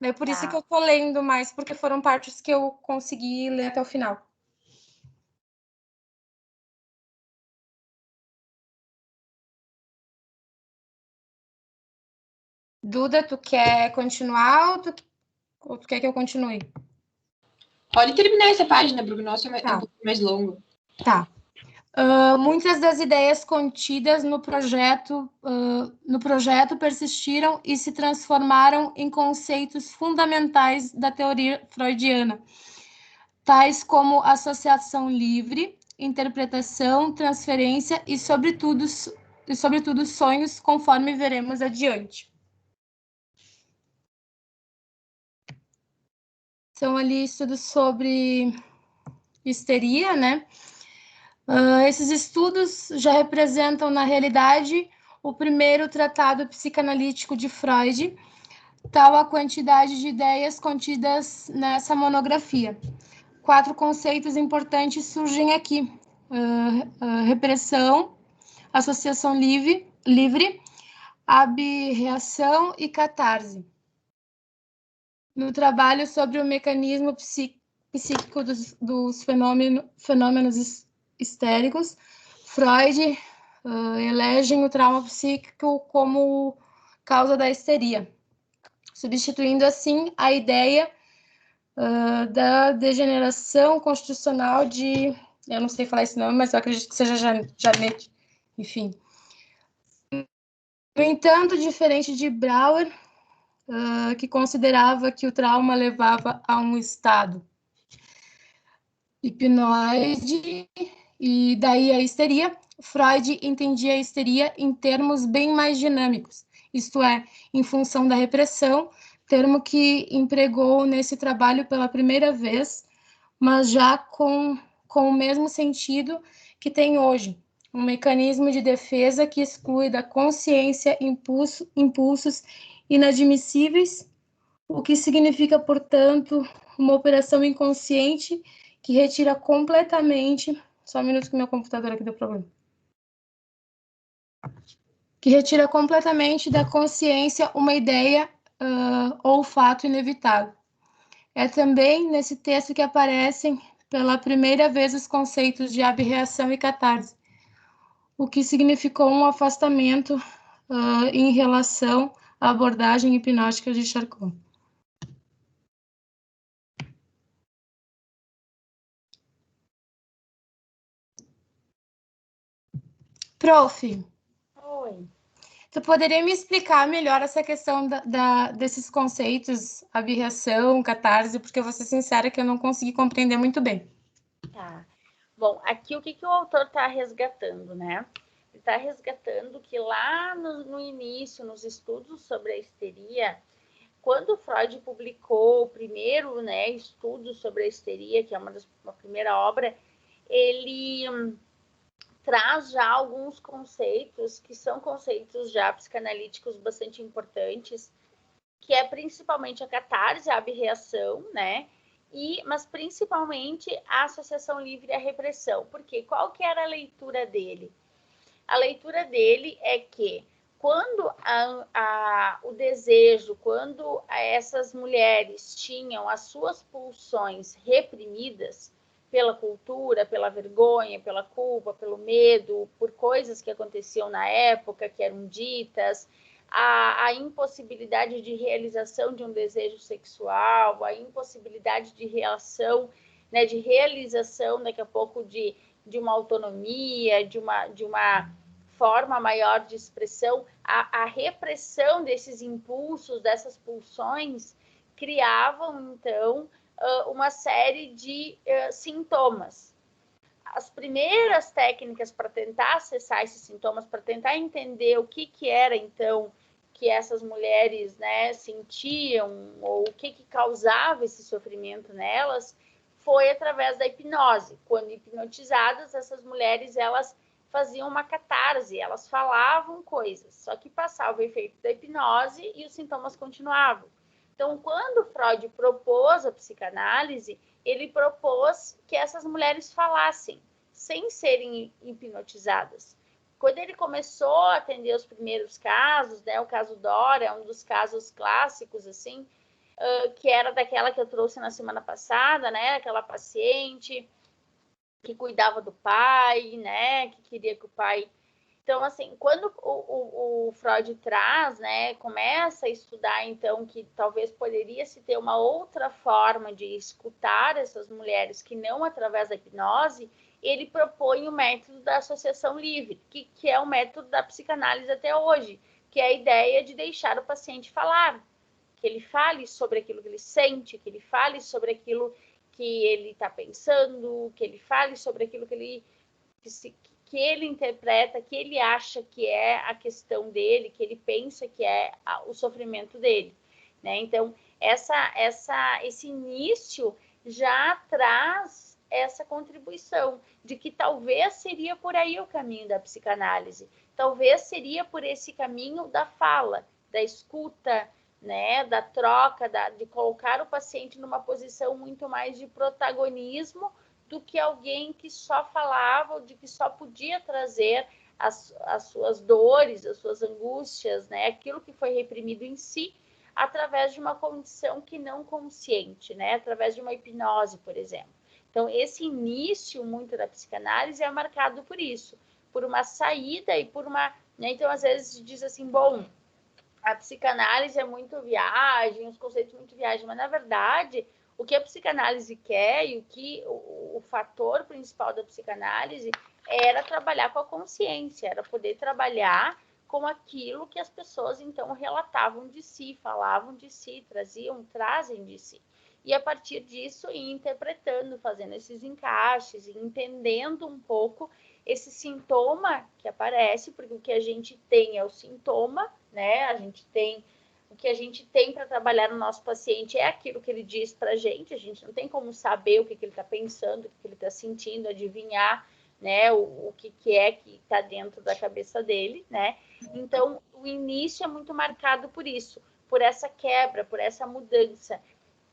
É por isso que Tá. eu tô lendo mais, porque foram partes que eu consegui ler até o final. Duda, tu quer continuar ou tu quer que eu continue? Pode terminar essa página, porque o nosso é Tá. um pouco mais longo. Tá. Muitas das ideias contidas no projeto persistiram e se transformaram em conceitos fundamentais da teoria freudiana, tais como associação livre, interpretação, transferência e, sobretudo, sonhos, conforme veremos adiante. São ali estudos sobre histeria, né? Esses estudos já representam, na realidade, o primeiro tratado psicanalítico de Freud, tal a quantidade de ideias contidas nessa monografia. 4 conceitos importantes surgem aqui: repressão, associação livre, abreação e catarse. No trabalho sobre o mecanismo psíquico dos fenômenos histéricos, Freud elegem o trauma psíquico como causa da histeria, substituindo assim a ideia da degeneração constitucional de... Eu não sei falar esse nome, mas eu acredito que seja Janet. Enfim. No entanto, diferente de Brauer, que considerava que o trauma levava a um estado hipnoide e daí a histeria, Freud entendia a histeria em termos bem mais dinâmicos, isto é, em função da repressão, termo que empregou nesse trabalho pela primeira vez, mas já com o mesmo sentido que tem hoje, um mecanismo de defesa que exclui da consciência impulsos inadmissíveis, o que significa, portanto, uma operação inconsciente que retira completamente... Só um minuto que meu computador aqui deu problema. Que retira completamente da consciência uma ideia ou fato inevitável. É também nesse texto que aparecem pela primeira vez os conceitos de abreação e catarse, o que significou um afastamento em relação à abordagem hipnótica de Charcot. Prof, Oi. tu poderia me explicar melhor essa questão desses conceitos, abreação, catarse, porque eu vou ser sincera que eu não consegui compreender muito bem. Tá. Bom, aqui o que o autor está resgatando, né? Ele está resgatando que lá no início, nos estudos sobre a histeria, quando Freud publicou o primeiro, né, estudo sobre a histeria, que é uma primeira obra, ele traz já alguns conceitos que são conceitos já psicanalíticos bastante importantes, que é principalmente a catarse, a abreação, né? Mas principalmente a associação livre e a repressão. Porque qual que era a leitura dele? A leitura dele é que quando o desejo, quando essas mulheres tinham as suas pulsões reprimidas pela cultura, pela vergonha, pela culpa, pelo medo, por coisas que aconteciam na época, que eram ditas, a impossibilidade de realização de um desejo sexual, a impossibilidade de reação, né, de realização daqui a pouco de uma autonomia, de uma forma maior de expressão, a repressão desses impulsos, dessas pulsões, criavam, então, uma série de sintomas. As primeiras técnicas para tentar acessar esses sintomas, para tentar entender o que era, então, que essas mulheres, né, sentiam, ou o que causava esse sofrimento nelas, foi através da hipnose. Quando hipnotizadas, essas mulheres, elas faziam uma catarse, elas falavam coisas, só que passava o efeito da hipnose e os sintomas continuavam. Então, quando Freud propôs a psicanálise, ele propôs que essas mulheres falassem, sem serem hipnotizadas. Quando ele começou a atender os primeiros casos, né, o caso Dora é um dos casos clássicos, assim, que era daquela que eu trouxe na semana passada, né? Aquela paciente que cuidava do pai, né? Que queria que o pai... Então, assim, quando o Freud traz, né, começa a estudar, então, que talvez poderia se ter uma outra forma de escutar essas mulheres que não através da hipnose, ele propõe o método da associação livre, que é o método da psicanálise até hoje, que é a ideia de deixar o paciente falar, que ele fale sobre aquilo que ele sente, que ele fale sobre aquilo que ele está pensando, que ele fale sobre aquilo que ele... que ele interpreta, que ele acha que é a questão dele, que ele pensa que é o sofrimento dele, né? Então, esse início já traz essa contribuição de que talvez seria por aí o caminho da psicanálise, talvez seria por esse caminho da fala, da escuta, né? Da troca, de colocar o paciente numa posição muito mais de protagonismo do que alguém que só falava, ou de que só podia trazer as suas dores, as suas angústias, né? Aquilo que foi reprimido em si, através de uma condição que não consciente, né? Através de uma hipnose, por exemplo. Então, esse início muito da psicanálise é marcado por isso, por uma saída e por uma... Né? Então, às vezes, diz assim, bom, a psicanálise é muito viagem, os conceitos muito viagem, mas, na verdade... O que a psicanálise quer e o que o fator principal da psicanálise era trabalhar com a consciência, era poder trabalhar com aquilo que as pessoas, então, relatavam de si, falavam de si, trazem de si. E, a partir disso, ir interpretando, fazendo esses encaixes, e entendendo um pouco esse sintoma que aparece, porque o que a gente tem é o sintoma, né? O que a gente tem para trabalhar no nosso paciente é aquilo que ele diz para a gente não tem como saber o que ele está pensando, o que ele está sentindo, adivinhar, né, o que é que está dentro da cabeça dele, né? Então, o início é muito marcado por isso, por essa quebra, por essa mudança,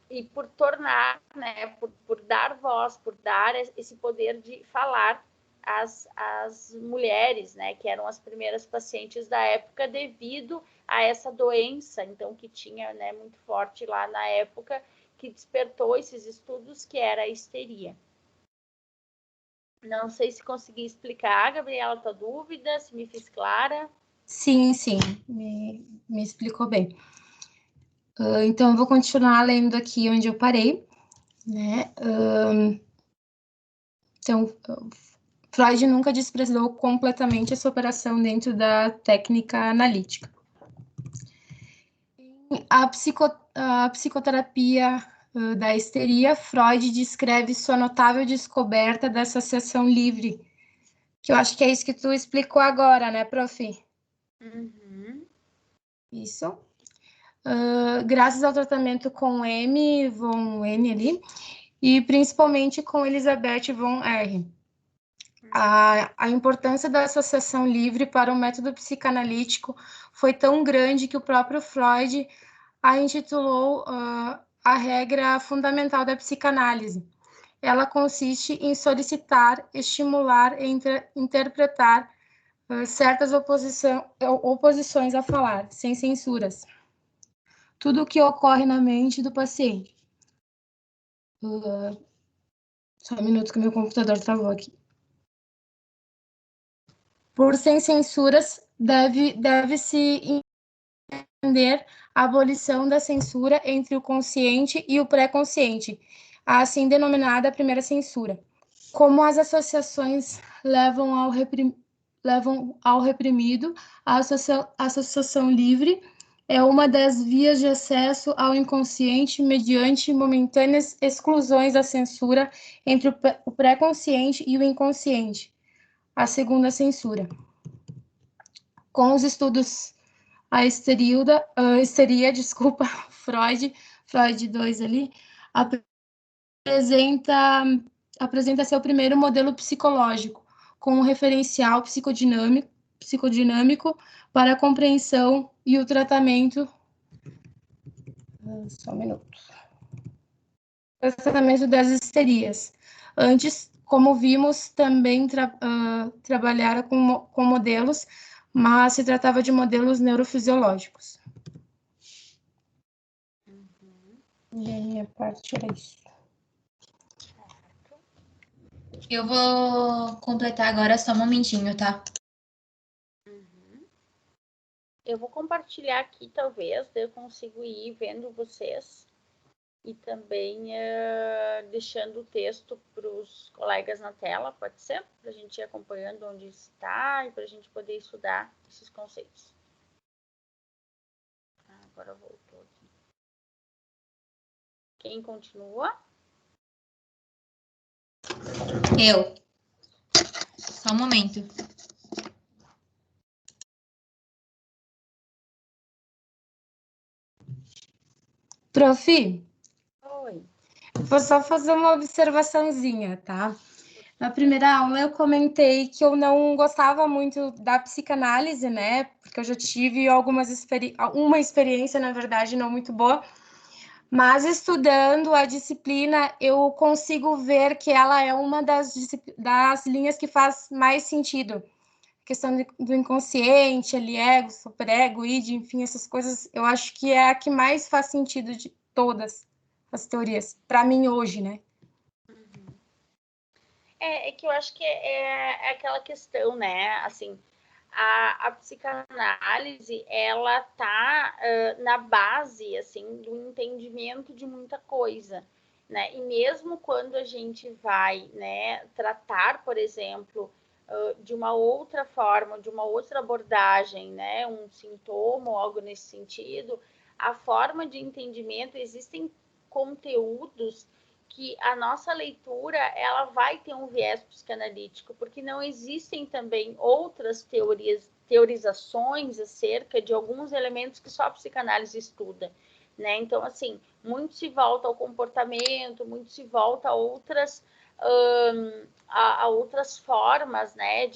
e por tornar, né, por dar voz, por dar esse poder de falar às mulheres, né, que eram as primeiras pacientes da época, devido a essa doença, então, que tinha, né, muito forte lá na época, que despertou esses estudos, que era a histeria. Não sei se consegui explicar, Gabriela, a tua dúvida, se me fiz clara. Sim, me explicou bem. Então, eu vou continuar lendo aqui onde eu parei, né? Então, Freud nunca desprezou completamente essa operação dentro da técnica analítica. A psicoterapia da histeria, Freud descreve sua notável descoberta da associação livre, que eu acho que é isso que tu explicou agora, né, prof? Uhum. Isso. Graças ao tratamento com M. von N ali, e principalmente com Elisabeth von R. A importância da associação livre para o método psicanalítico foi tão grande que o próprio Freud a intitulou a regra fundamental da psicanálise. Ela consiste em solicitar, estimular e interpretar certas oposições a falar, sem censuras. Tudo o que ocorre na mente do paciente. Só um minuto que meu computador travou aqui. Por sem censuras, deve-se entender a abolição da censura entre o consciente e o pré-consciente, a assim denominada primeira censura. Como as associações levam ao reprimido, a associação livre é uma das vias de acesso ao inconsciente mediante momentâneas exclusões da censura entre o pré-consciente e o inconsciente, a segunda censura. Com os estudos a histeria, Freud 2 ali, apresenta seu primeiro modelo psicológico, com um referencial psicodinâmico para a compreensão e o tratamento. Só um minuto. O tratamento das histerias. Antes, como vimos, também trabalhara com modelos, mas se tratava de modelos neurofisiológicos. Uhum. E aí, a parte era isso. Eu vou completar agora só um momentinho, tá? Eu vou compartilhar aqui, talvez, daí eu consigo ir vendo vocês e também deixando o texto para os colegas na tela, pode ser? Para a gente ir acompanhando onde está e para a gente poder estudar esses conceitos. Agora voltou aqui. Quem continua? Eu. Só um momento. Prof, Oi. vou só fazer uma observaçãozinha, tá? Na primeira aula eu comentei que eu não gostava muito da psicanálise, né? Porque eu já tive uma experiência, na verdade, não muito boa. Mas estudando a disciplina, eu consigo ver que ela é uma das linhas que faz mais sentido. A questão do inconsciente, ego, superego, id, enfim, essas coisas, eu acho que é a que mais faz sentido de todas as teorias, para mim hoje, né? É que eu acho que é aquela questão, né? Assim, a psicanálise, ela tá na base, assim, do entendimento de muita coisa, né? E mesmo quando a gente vai, né, tratar, por exemplo, de uma outra forma, de uma outra abordagem, né, um sintoma ou algo nesse sentido, a forma de entendimento, existem conteúdos que a nossa leitura ela vai ter um viés psicanalítico, porque não existem também outras teorizações acerca de alguns elementos que só a psicanálise estuda, né? Então, assim, muito se volta ao comportamento, muito se volta a outras formas, né,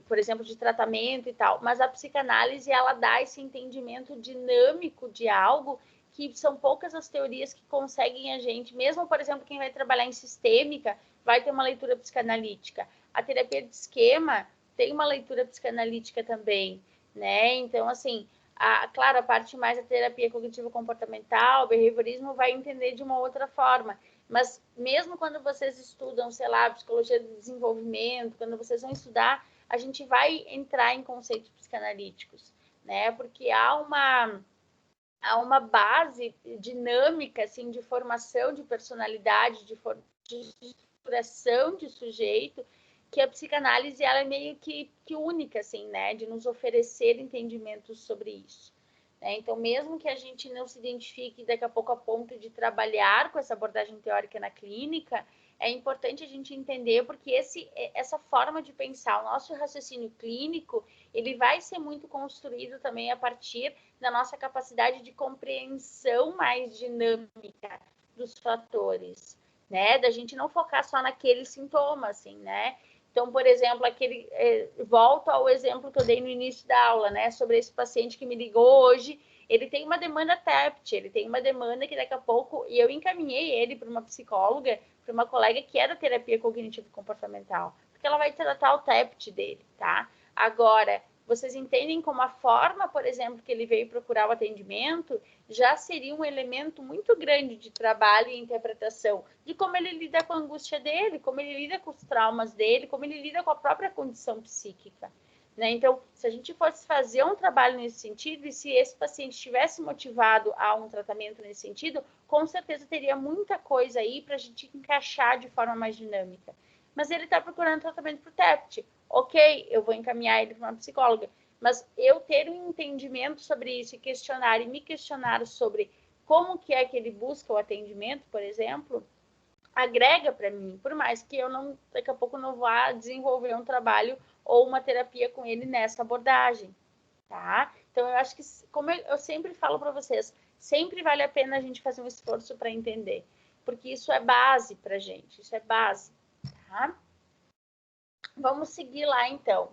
por exemplo, de tratamento e tal, mas a psicanálise ela dá esse entendimento dinâmico de algo que são poucas as teorias que conseguem a gente, mesmo, por exemplo, quem vai trabalhar em sistêmica, vai ter uma leitura psicanalítica. A terapia de esquema tem uma leitura psicanalítica também, né? Então, assim, claro, a parte mais da terapia cognitivo-comportamental, behaviorismo, vai entender de uma outra forma. Mas mesmo quando vocês estudam, sei lá, psicologia do desenvolvimento, quando vocês vão estudar, a gente vai entrar em conceitos psicanalíticos, né? Porque há uma base dinâmica, assim, de formação de personalidade, de estruturação de sujeito, que a psicanálise ela é meio que única, assim, né? De nos oferecer entendimentos sobre isso. Né? Então, mesmo que a gente não se identifique daqui a pouco a ponto de trabalhar com essa abordagem teórica na clínica, é importante a gente entender porque essa forma de pensar, o nosso raciocínio clínico, ele vai ser muito construído também a partir da nossa capacidade de compreensão mais dinâmica dos fatores, né? Da gente não focar só naquele sintoma, assim, né? Então, por exemplo, volto ao exemplo que eu dei no início da aula, né? Sobre esse paciente que me ligou hoje, ele tem uma demanda TEPT, ele tem uma demanda que daqui a pouco, e eu encaminhei ele para uma psicóloga, para uma colega que é da terapia cognitivo-comportamental, porque ela vai tratar o TEPT dele, tá? Agora, vocês entendem como a forma, por exemplo, que ele veio procurar o atendimento já seria um elemento muito grande de trabalho e interpretação de como ele lida com a angústia dele, como ele lida com os traumas dele, como ele lida com a própria condição psíquica. Né? Então, se a gente fosse fazer um trabalho nesse sentido, e se esse paciente estivesse motivado a um tratamento nesse sentido, com certeza teria muita coisa aí para a gente encaixar de forma mais dinâmica. Mas ele está procurando tratamento para o TEPT. Ok, eu vou encaminhar ele para uma psicóloga. Mas eu ter um entendimento sobre isso e me questionar sobre como que é que ele busca o atendimento, por exemplo, agrega para mim, por mais que eu não, daqui a pouco não vá desenvolver um trabalho ou uma terapia com ele nessa abordagem, tá? Então, eu acho que, como eu sempre falo para vocês, sempre vale a pena a gente fazer um esforço para entender, porque isso é base para gente, isso é base, tá? Vamos seguir lá, então.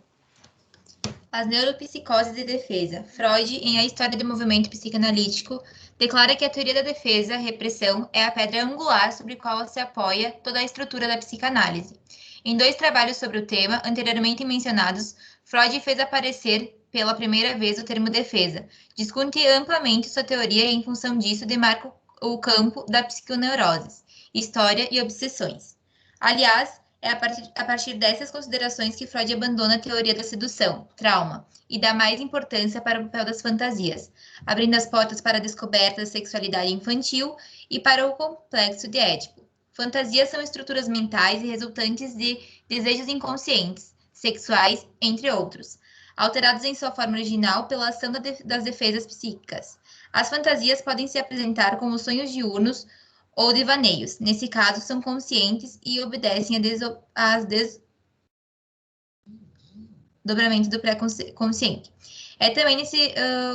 As neuropsicoses de defesa. Freud, em A História do Movimento Psicanalítico, declara que a teoria da defesa, repressão, é a pedra angular sobre a qual se apoia toda a estrutura da psicanálise. Em 2 trabalhos sobre o tema, anteriormente mencionados, Freud fez aparecer pela primeira vez o termo defesa. Discute amplamente sua teoria e, em função disso, demarca o campo da psiconeurose, história e obsessões. Aliás, é a partir dessas considerações que Freud abandona a teoria da sedução, trauma, e dá mais importância para o papel das fantasias, abrindo as portas para a descoberta da sexualidade infantil e para o complexo de Édipo. Fantasias são estruturas mentais e resultantes de desejos inconscientes, sexuais, entre outros, alterados em sua forma original pela ação das defesas psíquicas. As fantasias podem se apresentar como sonhos diurnos ou devaneios. Nesse caso, são conscientes e obedecem a desdobramento do pré-consciente. É também nesse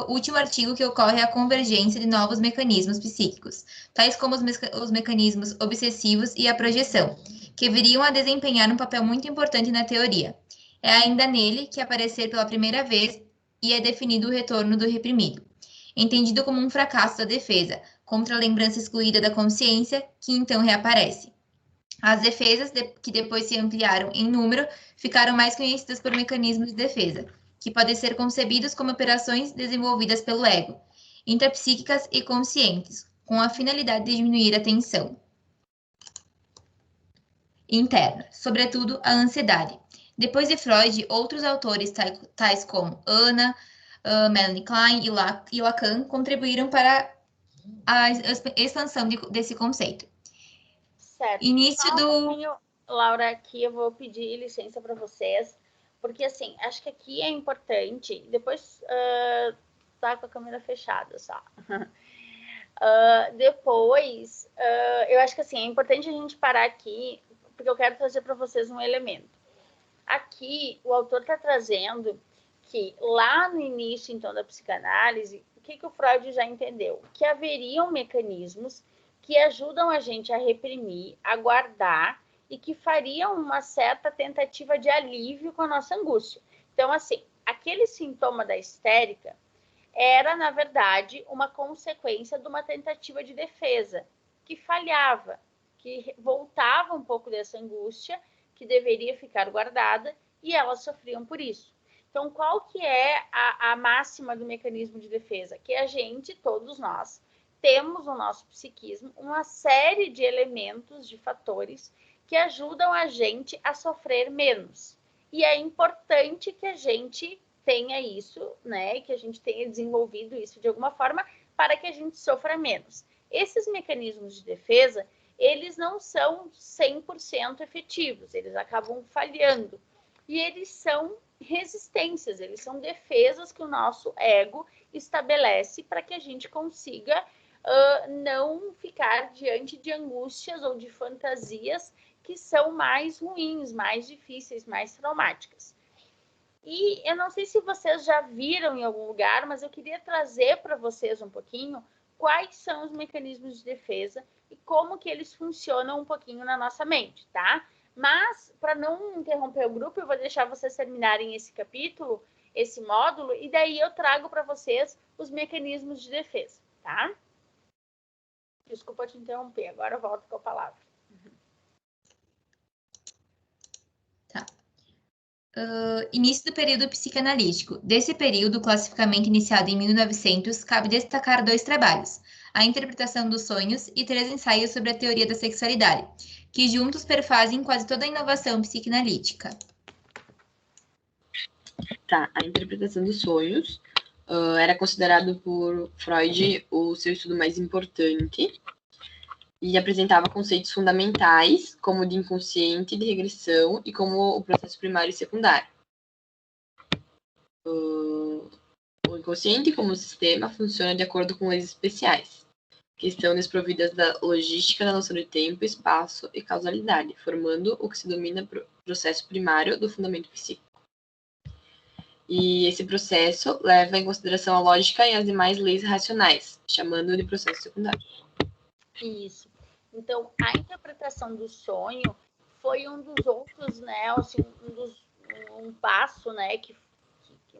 último artigo que ocorre a convergência de novos mecanismos psíquicos, tais como os mecanismos obsessivos e a projeção, que viriam a desempenhar um papel muito importante na teoria. É ainda nele que aparecer pela primeira vez e é definido o retorno do reprimido, entendido como um fracasso da defesa, contra a lembrança excluída da consciência, que então reaparece. As defesas, que depois se ampliaram em número, ficaram mais conhecidas por mecanismos de defesa, que podem ser concebidos como operações desenvolvidas pelo ego, intrapsíquicas e conscientes, com a finalidade de diminuir a tensão interna, sobretudo a ansiedade. Depois de Freud, outros autores, tais como Anna, Melanie Klein e Lacan, contribuíram para a expansão desse conceito. Certo. Início Só do... um pouquinho, Laura, aqui eu vou pedir licença para vocês, porque, assim, acho que aqui é importante, depois tá com a câmera fechada só. Depois, eu acho que, assim, é importante a gente parar aqui, porque eu quero trazer para vocês um elemento. Aqui, o autor está trazendo que lá no início, então, da psicanálise, o que o Freud já entendeu? Que haveriam mecanismos que ajudam a gente a reprimir, a guardar e que fariam uma certa tentativa de alívio com a nossa angústia. Então, assim, aquele sintoma da histérica era, na verdade, uma consequência de uma tentativa de defesa que falhava, que voltava um pouco dessa angústia que deveria ficar guardada e elas sofriam por isso. Então, qual que é a máxima do mecanismo de defesa? Que a gente, todos nós, temos no nosso psiquismo uma série de elementos, de fatores, que ajudam a gente a sofrer menos. E é importante que a gente tenha isso, né? Que a gente tenha desenvolvido isso de alguma forma para que a gente sofra menos. Esses mecanismos de defesa, eles não são 100% efetivos, eles acabam falhando. E eles são resistências, eles são defesas que o nosso ego estabelece para que a gente consiga não ficar diante de angústias ou de fantasias que são mais ruins, mais difíceis, mais traumáticas. E eu não sei se vocês já viram em algum lugar, mas eu queria trazer para vocês um pouquinho quais são os mecanismos de defesa e como que eles funcionam um pouquinho na nossa mente, tá? Mas, para não interromper o grupo, eu vou deixar vocês terminarem esse capítulo, esse módulo, e daí eu trago para vocês os mecanismos de defesa, tá? Desculpa te interromper, agora eu volto com a palavra. Tá. Início do período psicanalítico. Desse período, classificamente iniciado em 1900, cabe destacar 2 trabalhos: A Interpretação dos Sonhos e 3 ensaios sobre a teoria da sexualidade, que juntos perfazem quase toda a inovação psicanalítica. Tá, a Interpretação dos Sonhos era considerado por Freud o seu estudo mais importante e apresentava conceitos fundamentais, como de inconsciente, de regressão e como o processo primário e secundário. O inconsciente, como sistema, funciona de acordo com leis especiais, que estão desprovidas da logística da noção de tempo, espaço e causalidade, formando o que se denomina processo primário do fundamento psíquico. E esse processo leva em consideração a lógica e as demais leis racionais, chamando de processo secundário. Isso. Então, a interpretação do sonho foi um dos outros, né, assim, um passo, né, que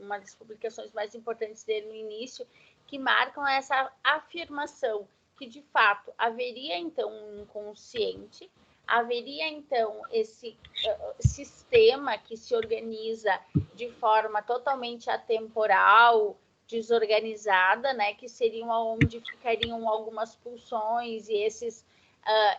uma das publicações mais importantes dele no início, que marcam essa afirmação que, de fato, haveria, então, um inconsciente, haveria, então, esse sistema que se organiza de forma totalmente atemporal desorganizada, né, que seriam onde ficariam algumas pulsões e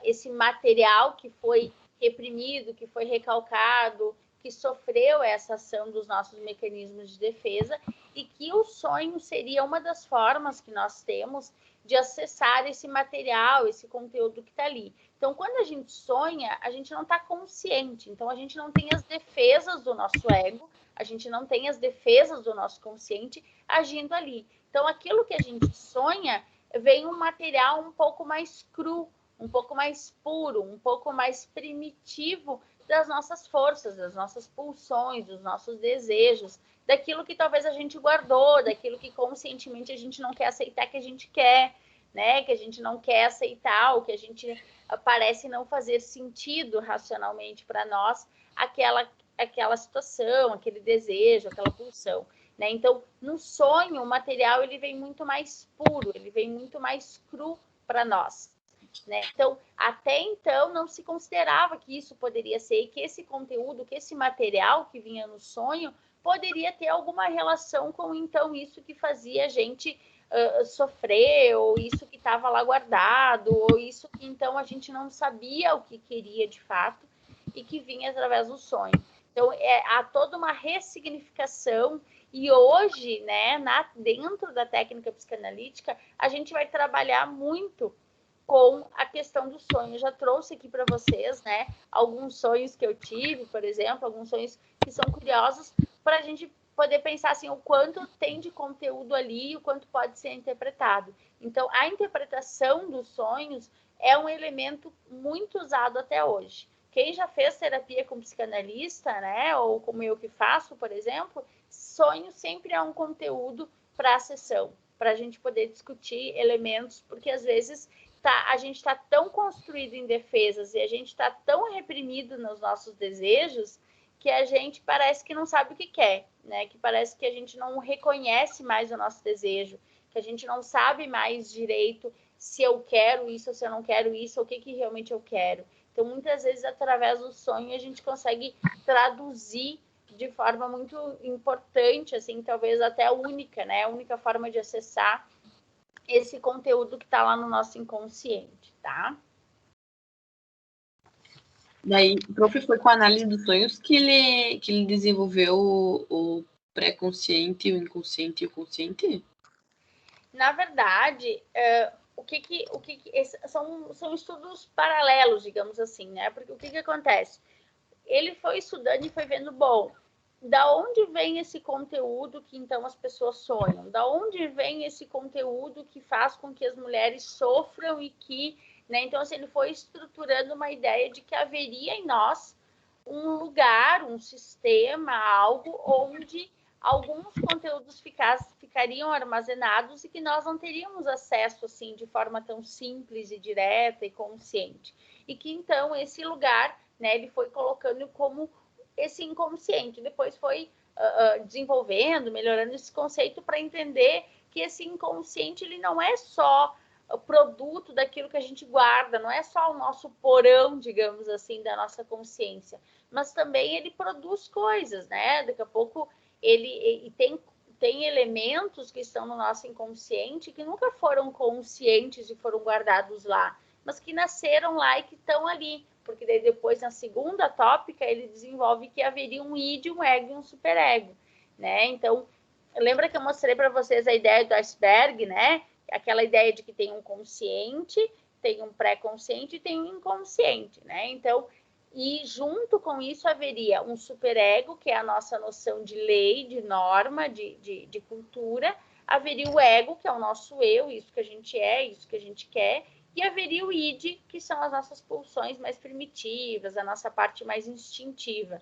esse material que foi reprimido, que foi recalcado, que sofreu essa ação dos nossos mecanismos de defesa, e que o sonho seria uma das formas que nós temos de acessar esse material, esse conteúdo que está ali. Então, quando a gente sonha, a gente não está consciente, então a gente não tem as defesas do nosso ego, a gente não tem as defesas do nosso consciente agindo ali. Então, aquilo que a gente sonha vem um material um pouco mais cru, um pouco mais puro, um pouco mais primitivo das nossas forças, das nossas pulsões, dos nossos desejos, daquilo que talvez a gente guardou, daquilo que conscientemente a gente não quer aceitar que a gente quer, né? Que a gente não quer aceitar, ou que a gente parece não fazer sentido racionalmente para nós, aquela situação, aquele desejo, aquela pulsão, né? Então, no sonho, o material ele vem muito mais puro, ele vem muito mais cru para nós. Né? Então, até então, não se considerava que isso poderia ser, que esse conteúdo, que esse material que vinha no sonho, poderia ter alguma relação com, então, isso que fazia a gente sofrer, ou isso que estava lá guardado, ou isso que, então, a gente não sabia o que queria de fato, e que vinha através do sonho. Então, há toda uma ressignificação, e hoje, né, dentro da técnica psicanalítica, a gente vai trabalhar muito com a questão do sonho. Eu já trouxe aqui para vocês, né, alguns sonhos que eu tive, por exemplo, alguns sonhos que são curiosos, para a gente poder pensar assim, o quanto tem de conteúdo ali e o quanto pode ser interpretado. Então, a interpretação dos sonhos é um elemento muito usado até hoje. Quem já fez terapia com psicanalista, né, ou como eu que faço, por exemplo, sonho sempre é um conteúdo para a sessão, para a gente poder discutir elementos, porque às vezes a gente está tão construído em defesas e a gente está tão reprimido nos nossos desejos que a gente parece que não sabe o que quer, né? Que parece que a gente não reconhece mais o nosso desejo, que a gente não sabe mais direito se eu quero isso ou se eu não quero isso, ou o que realmente eu quero. Então, muitas vezes, através do sonho, a gente consegue traduzir de forma muito importante, assim, talvez até única, né? A única forma de acessar esse conteúdo que está lá no nosso inconsciente, tá? Daí, o prof, foi com a análise dos sonhos que ele desenvolveu o pré-consciente, o inconsciente e o consciente? Na verdade, são estudos paralelos, digamos assim, né? Porque o que acontece? Ele foi estudando e foi vendo, bom, da onde vem esse conteúdo que então as pessoas sonham? Da onde vem esse conteúdo que faz com que as mulheres sofram e que, né? Então, assim, ele foi estruturando uma ideia de que haveria em nós um lugar, um sistema, algo onde alguns conteúdos ficariam armazenados e que nós não teríamos acesso assim de forma tão simples e direta e consciente. E que então esse lugar, né, ele foi colocando como esse inconsciente. Depois foi desenvolvendo, melhorando esse conceito para entender que esse inconsciente ele não é só o produto daquilo que a gente guarda, não é só o nosso porão, digamos assim, da nossa consciência, mas também ele produz coisas, né? Daqui a pouco ele tem elementos que estão no nosso inconsciente que nunca foram conscientes e foram guardados lá, mas que nasceram lá e que estão ali. Porque daí depois, na segunda tópica, ele desenvolve que haveria um id, um ego e um superego, né? Então, lembra que eu mostrei para vocês a ideia do iceberg, né? Aquela ideia de que tem um consciente, tem um pré-consciente e tem um inconsciente, né? Então, e junto com isso haveria um superego, que é a nossa noção de lei, de norma, de cultura. Haveria o ego, que é o nosso eu, isso que a gente é, isso que a gente quer. E haveria o id, que são as nossas pulsões mais primitivas, a nossa parte mais instintiva.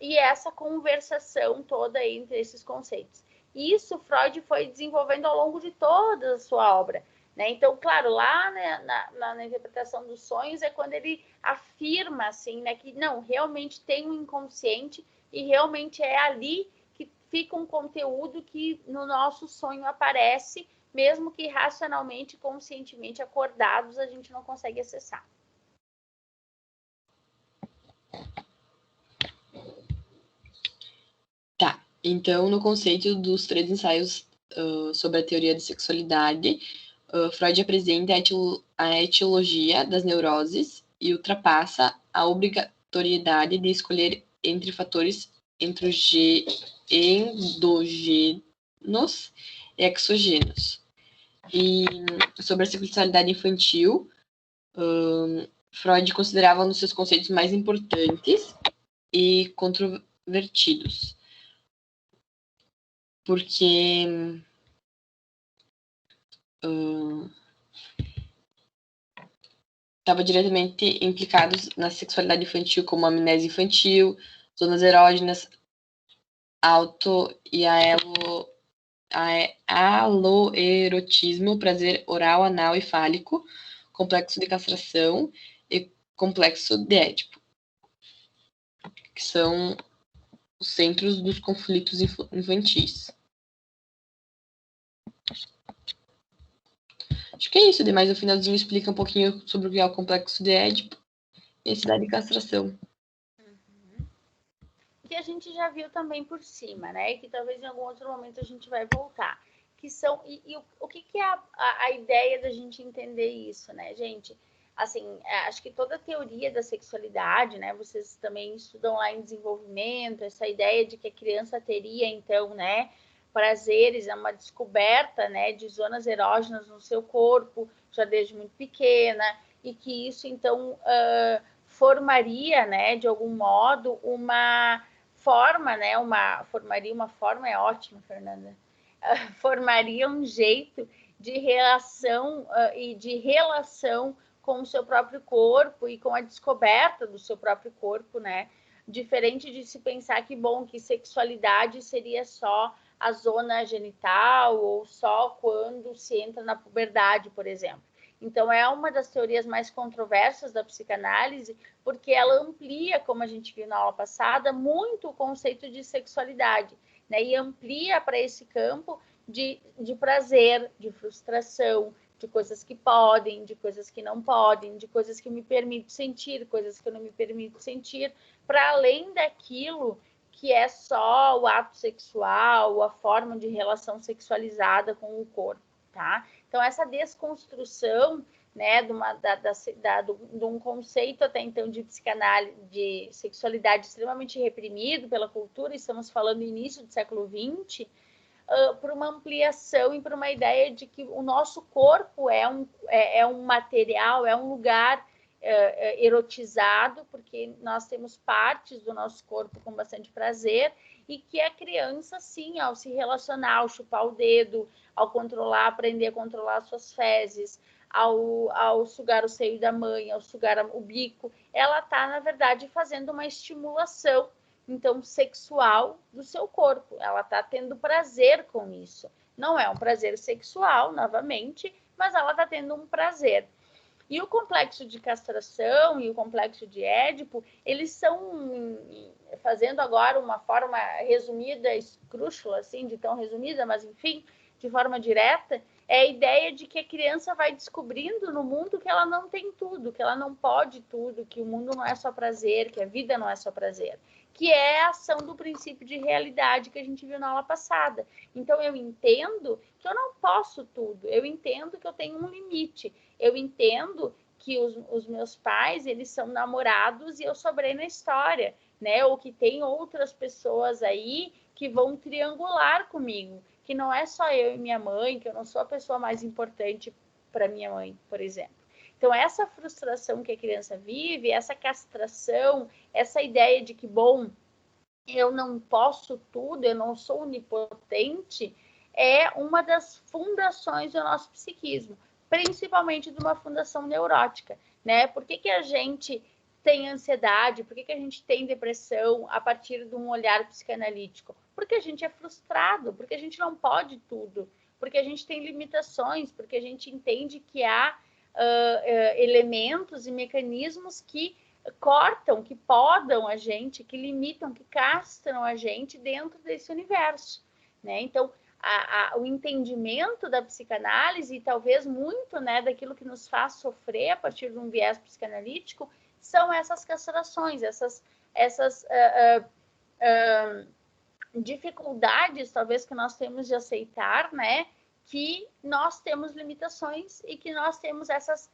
E essa conversação toda entre esses conceitos. Isso Freud foi desenvolvendo ao longo de toda a sua obra. Né? Então, claro, lá né, na interpretação dos sonhos é quando ele afirma assim, né, que não, realmente tem um inconsciente e realmente é ali que fica um conteúdo que no nosso sonho aparece, mesmo que racionalmente, conscientemente acordados, a gente não consegue acessar. Tá, então no conceito dos 3 ensaios sobre a teoria da sexualidade, Freud apresenta a etiologia das neuroses e ultrapassa a obrigatoriedade de escolher entre fatores endógenos e exógenos. E sobre a sexualidade infantil, Freud considerava um dos seus conceitos mais importantes e controvertidos, porque estavam diretamente implicados na sexualidade infantil, como a amnésia infantil, zonas erógenas, auto e aloerotismo, prazer oral, anal e fálico, complexo de castração e complexo de Édipo, que são os centros dos conflitos infantis. Acho que é isso, demais no finalzinho explica um pouquinho sobre o que é o complexo de Édipo e a cidade de castração. Que a gente já viu também por cima, né? E que talvez em algum outro momento a gente vai voltar. Que são, o que é a ideia da gente entender isso, né, gente? Assim, acho que toda a teoria da sexualidade, né? Vocês também estudam lá em desenvolvimento, essa ideia de que a criança teria, então, né? Prazeres, é uma descoberta, né? De zonas erógenas no seu corpo, já desde muito pequena, e que isso, então, formaria, né? De algum modo, uma forma, né? Formaria uma forma, é ótimo, Fernanda. Formaria um jeito de relação e de relação com o seu próprio corpo e com a descoberta do seu próprio corpo, né? Diferente de se pensar que, bom, que sexualidade seria só a zona genital ou só quando se entra na puberdade, por exemplo. Então, é uma das teorias mais controversas da psicanálise, porque ela amplia, como a gente viu na aula passada, muito o conceito de sexualidade, né? E amplia para esse campo de prazer, de frustração, de coisas que podem, de coisas que não podem, de coisas que me permito sentir, coisas que eu não me permito sentir, para além daquilo que é só o ato sexual, a forma de relação sexualizada com o corpo, tá? Então, essa desconstrução, né, de um conceito até então de psicanálise, de sexualidade extremamente reprimido pela cultura, estamos falando no início do século XX, para uma ampliação e para uma ideia de que o nosso corpo é um material, é um lugar erotizado, porque nós temos partes do nosso corpo com bastante prazer, e que a criança, sim, ao se relacionar, ao chupar o dedo, ao controlar, aprender a controlar suas fezes, ao sugar o seio da mãe, ao sugar o bico, ela está, na verdade, fazendo uma estimulação, então, sexual do seu corpo. Ela está tendo prazer com isso. Não é um prazer sexual, novamente, mas ela está tendo um prazer. E o complexo de castração e o complexo de Édipo, eles são, fazendo agora uma forma resumida, escrúxula, assim, de tão resumida, mas enfim, de forma direta, é a ideia de que a criança vai descobrindo no mundo que ela não tem tudo, que ela não pode tudo, que o mundo não é só prazer, que a vida não é só prazer, que é a ação do princípio de realidade que a gente viu na aula passada. Então, eu entendo que eu não posso tudo, eu entendo que eu tenho um limite, eu entendo que os meus pais, eles são namorados e eu sobrei na história, né? Ou que tem outras pessoas aí que vão triangular comigo, que não é só eu e minha mãe, que eu não sou a pessoa mais importante para minha mãe, por exemplo. Então, essa frustração que a criança vive, essa castração, essa ideia de que, bom, eu não posso tudo, eu não sou onipotente, é uma das fundações do nosso psiquismo, principalmente de uma fundação neurótica, né? Por que a gente tem ansiedade? Por que a gente tem depressão a partir de um olhar psicanalítico? Porque a gente é frustrado, porque a gente não pode tudo, porque a gente tem limitações, porque a gente entende que há elementos e mecanismos que cortam, que podam a gente, que limitam, que castram a gente dentro desse universo, né? Então, o entendimento da psicanálise e talvez muito, né, daquilo que nos faz sofrer a partir de um viés psicanalítico são essas castrações, essas dificuldades, talvez, que nós temos de aceitar, né, que nós temos limitações e que nós temos essas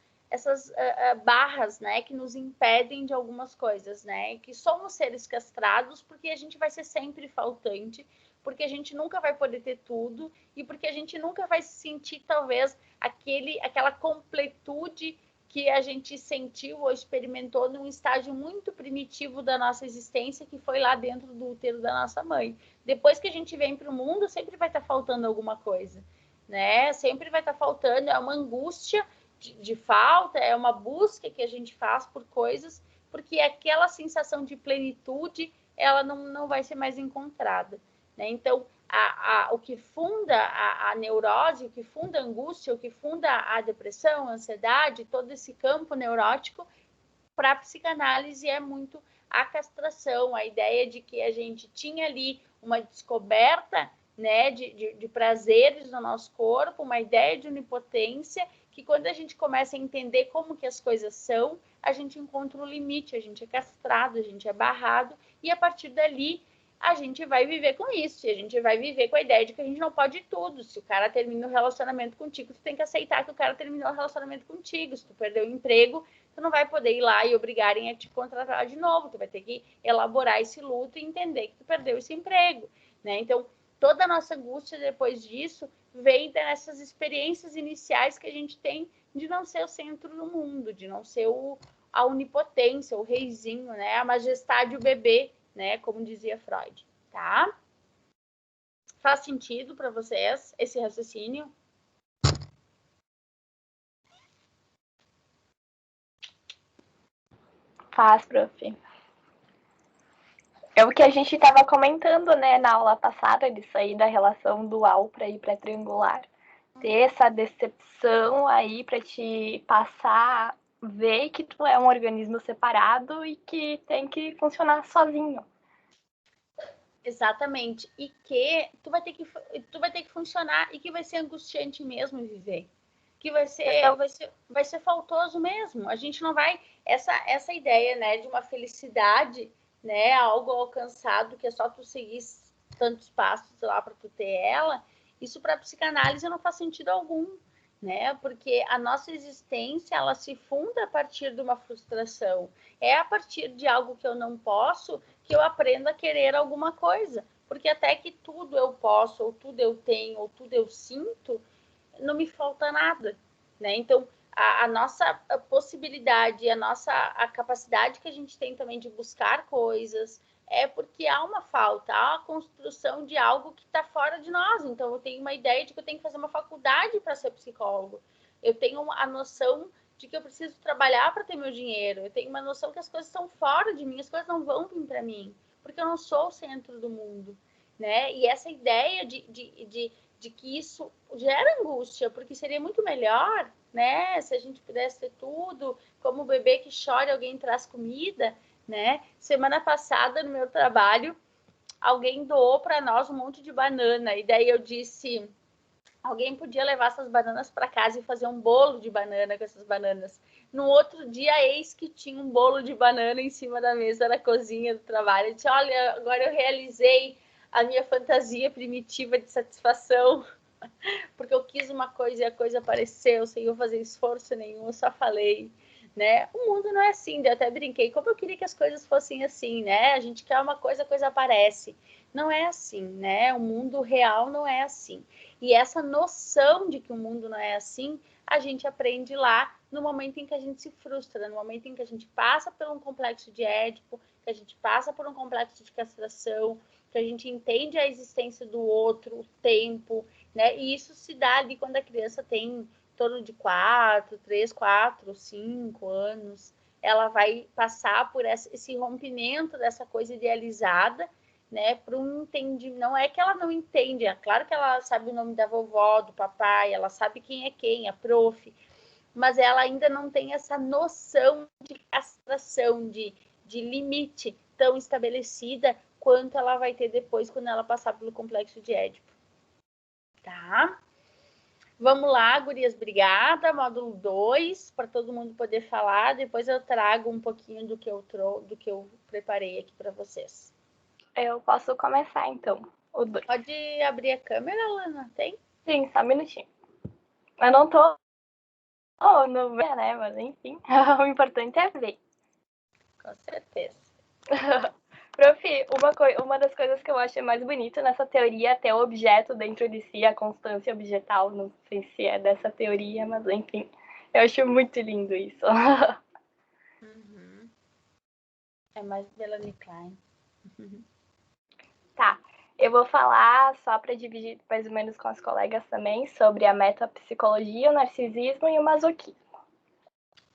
barras, né, que nos impedem de algumas coisas, né, que somos seres castrados porque a gente vai ser sempre faltante, porque a gente nunca vai poder ter tudo e porque a gente nunca vai se sentir, talvez, aquela completude que a gente sentiu ou experimentou num estágio muito primitivo da nossa existência, que foi lá dentro do útero da nossa mãe. Depois que a gente vem para o mundo, sempre vai estar faltando alguma coisa, né? Sempre vai estar faltando, é uma angústia de falta, é uma busca que a gente faz por coisas, porque aquela sensação de plenitude, ela não vai ser mais encontrada, né? Então, o que funda a neurose, o que funda a angústia, o que funda a depressão, a ansiedade, todo esse campo neurótico, para a psicanálise é muito a castração, a ideia de que a gente tinha ali uma descoberta, né, de prazeres no nosso corpo, uma ideia de onipotência, que quando a gente começa a entender como que as coisas são, a gente encontra o limite, a gente é castrado, a gente é barrado, e a partir dali a gente vai viver com isso, e a gente vai viver com a ideia de que a gente não pode tudo. Se o cara termina o relacionamento contigo, tu tem que aceitar que o cara terminou o relacionamento contigo. Se tu perdeu o emprego, tu não vai poder ir lá e obrigarem a te contratar de novo. Tu vai ter que elaborar esse luto e entender que tu perdeu esse emprego, né? Então, toda a nossa angústia depois disso vem dessas experiências iniciais que a gente tem de não ser o centro do mundo, de não ser a onipotência, o reizinho, né? A majestade, o bebê, né? Como dizia Freud, tá? Faz sentido para vocês esse raciocínio? Faz, prof. É o que a gente estava comentando, né, na aula passada, disso aí da relação dual para ir para triangular. Ter essa decepção aí para te passar, ver que tu é um organismo separado e que tem que funcionar sozinho. Exatamente. E que tu vai ter que funcionar e que vai ser angustiante mesmo viver. Que vai ser faltoso mesmo. A gente não vai essa ideia, né, de uma felicidade, né, algo alcançado que é só tu seguir tantos passos lá para tu ter ela. Isso para psicanálise não faz sentido algum, né? Porque a nossa existência, ela se funda a partir de uma frustração. É a partir de algo que eu não posso que eu aprendo a querer alguma coisa. Porque até que tudo eu posso, ou tudo eu tenho, ou tudo eu sinto, não me falta nada, né? Então, a nossa possibilidade, a capacidade que a gente tem também de buscar coisas, é porque há uma falta, há a construção de algo que está fora de nós. Então, eu tenho uma ideia de que eu tenho que fazer uma faculdade para ser psicólogo. Eu tenho a noção de que eu preciso trabalhar para ter meu dinheiro. Eu tenho uma noção que as coisas estão fora de mim, as coisas não vão vir para mim, porque eu não sou o centro do mundo, né? E essa ideia de que isso gera angústia, porque seria muito melhor, né, se a gente pudesse ter tudo, como o bebê que chora e alguém traz comida, né? Semana passada, no meu trabalho, alguém doou para nós um monte de banana, e daí eu disse, alguém podia levar essas bananas para casa e fazer um bolo de banana com essas bananas. No outro dia, eis que tinha um bolo de banana em cima da mesa da cozinha do trabalho. Eu disse, olha, agora eu realizei a minha fantasia primitiva de satisfação, porque eu quis uma coisa e a coisa apareceu, sem eu fazer esforço nenhum, eu só falei, né? O mundo não é assim, eu até brinquei, como eu queria que as coisas fossem assim, né? A gente quer uma coisa, a coisa aparece. Não é assim, né? O mundo real não é assim. E essa noção de que o mundo não é assim, a gente aprende lá no momento em que a gente se frustra, no momento em que a gente passa por um complexo de Édipo, que a gente passa por um complexo de castração, que a gente entende a existência do outro, o tempo, né? E isso se dá ali quando a criança tem em torno de 3, 4, 5 anos. Ela vai passar por esse rompimento dessa coisa idealizada, né, para um entendimento. Não é que ela não entende, é claro que ela sabe o nome da vovó, do papai, ela sabe quem é quem, a prof, mas ela ainda não tem essa noção de castração, de limite tão estabelecida quanto ela vai ter depois quando ela passar pelo complexo de Édipo. Tá? Vamos lá, gurias, obrigada. Módulo 2, para todo mundo poder falar. Depois eu trago um pouquinho do que eu preparei aqui para vocês. Eu posso começar, então. O 2. Pode abrir a câmera, Lana? Tem? Sim, só um minutinho. Eu não tô no ver, né? Mas enfim, o importante é ver. Com certeza. Prof, uma das coisas que eu achei mais bonita nessa teoria é ter o objeto dentro de si, a constância objetal. Não sei se é dessa teoria, mas enfim, eu acho muito lindo isso. Uhum. É mais Melanie Klein. Tá, eu vou falar só para dividir mais ou menos com as colegas também sobre a metapsicologia, o narcisismo e o masoquismo.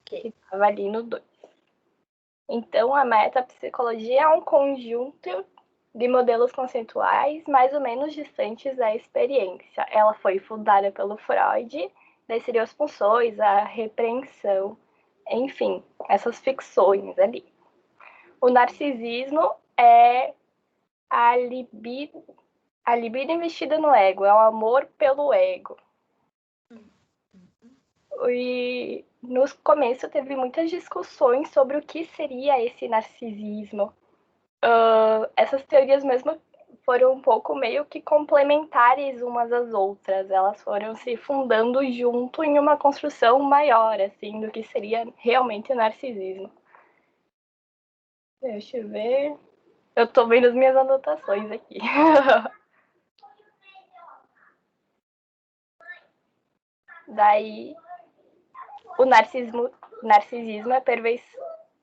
Ok. Que estava ali no 2. Então, a metapsicologia é um conjunto de modelos conceituais mais ou menos distantes da experiência. Ela foi fundada pelo Freud, daí seriam as pulsões, a repreensão, enfim, essas ficções ali. O narcisismo é a libido investida no ego, é o amor pelo ego. E no começo teve muitas discussões sobre o que seria esse narcisismo. Essas teorias mesmo foram um pouco meio que complementares umas às outras. Elas foram se fundando junto em uma construção maior, assim, do que seria realmente o narcisismo. Deixa eu ver. Eu tô vendo as minhas anotações aqui. Daí, o narcisismo é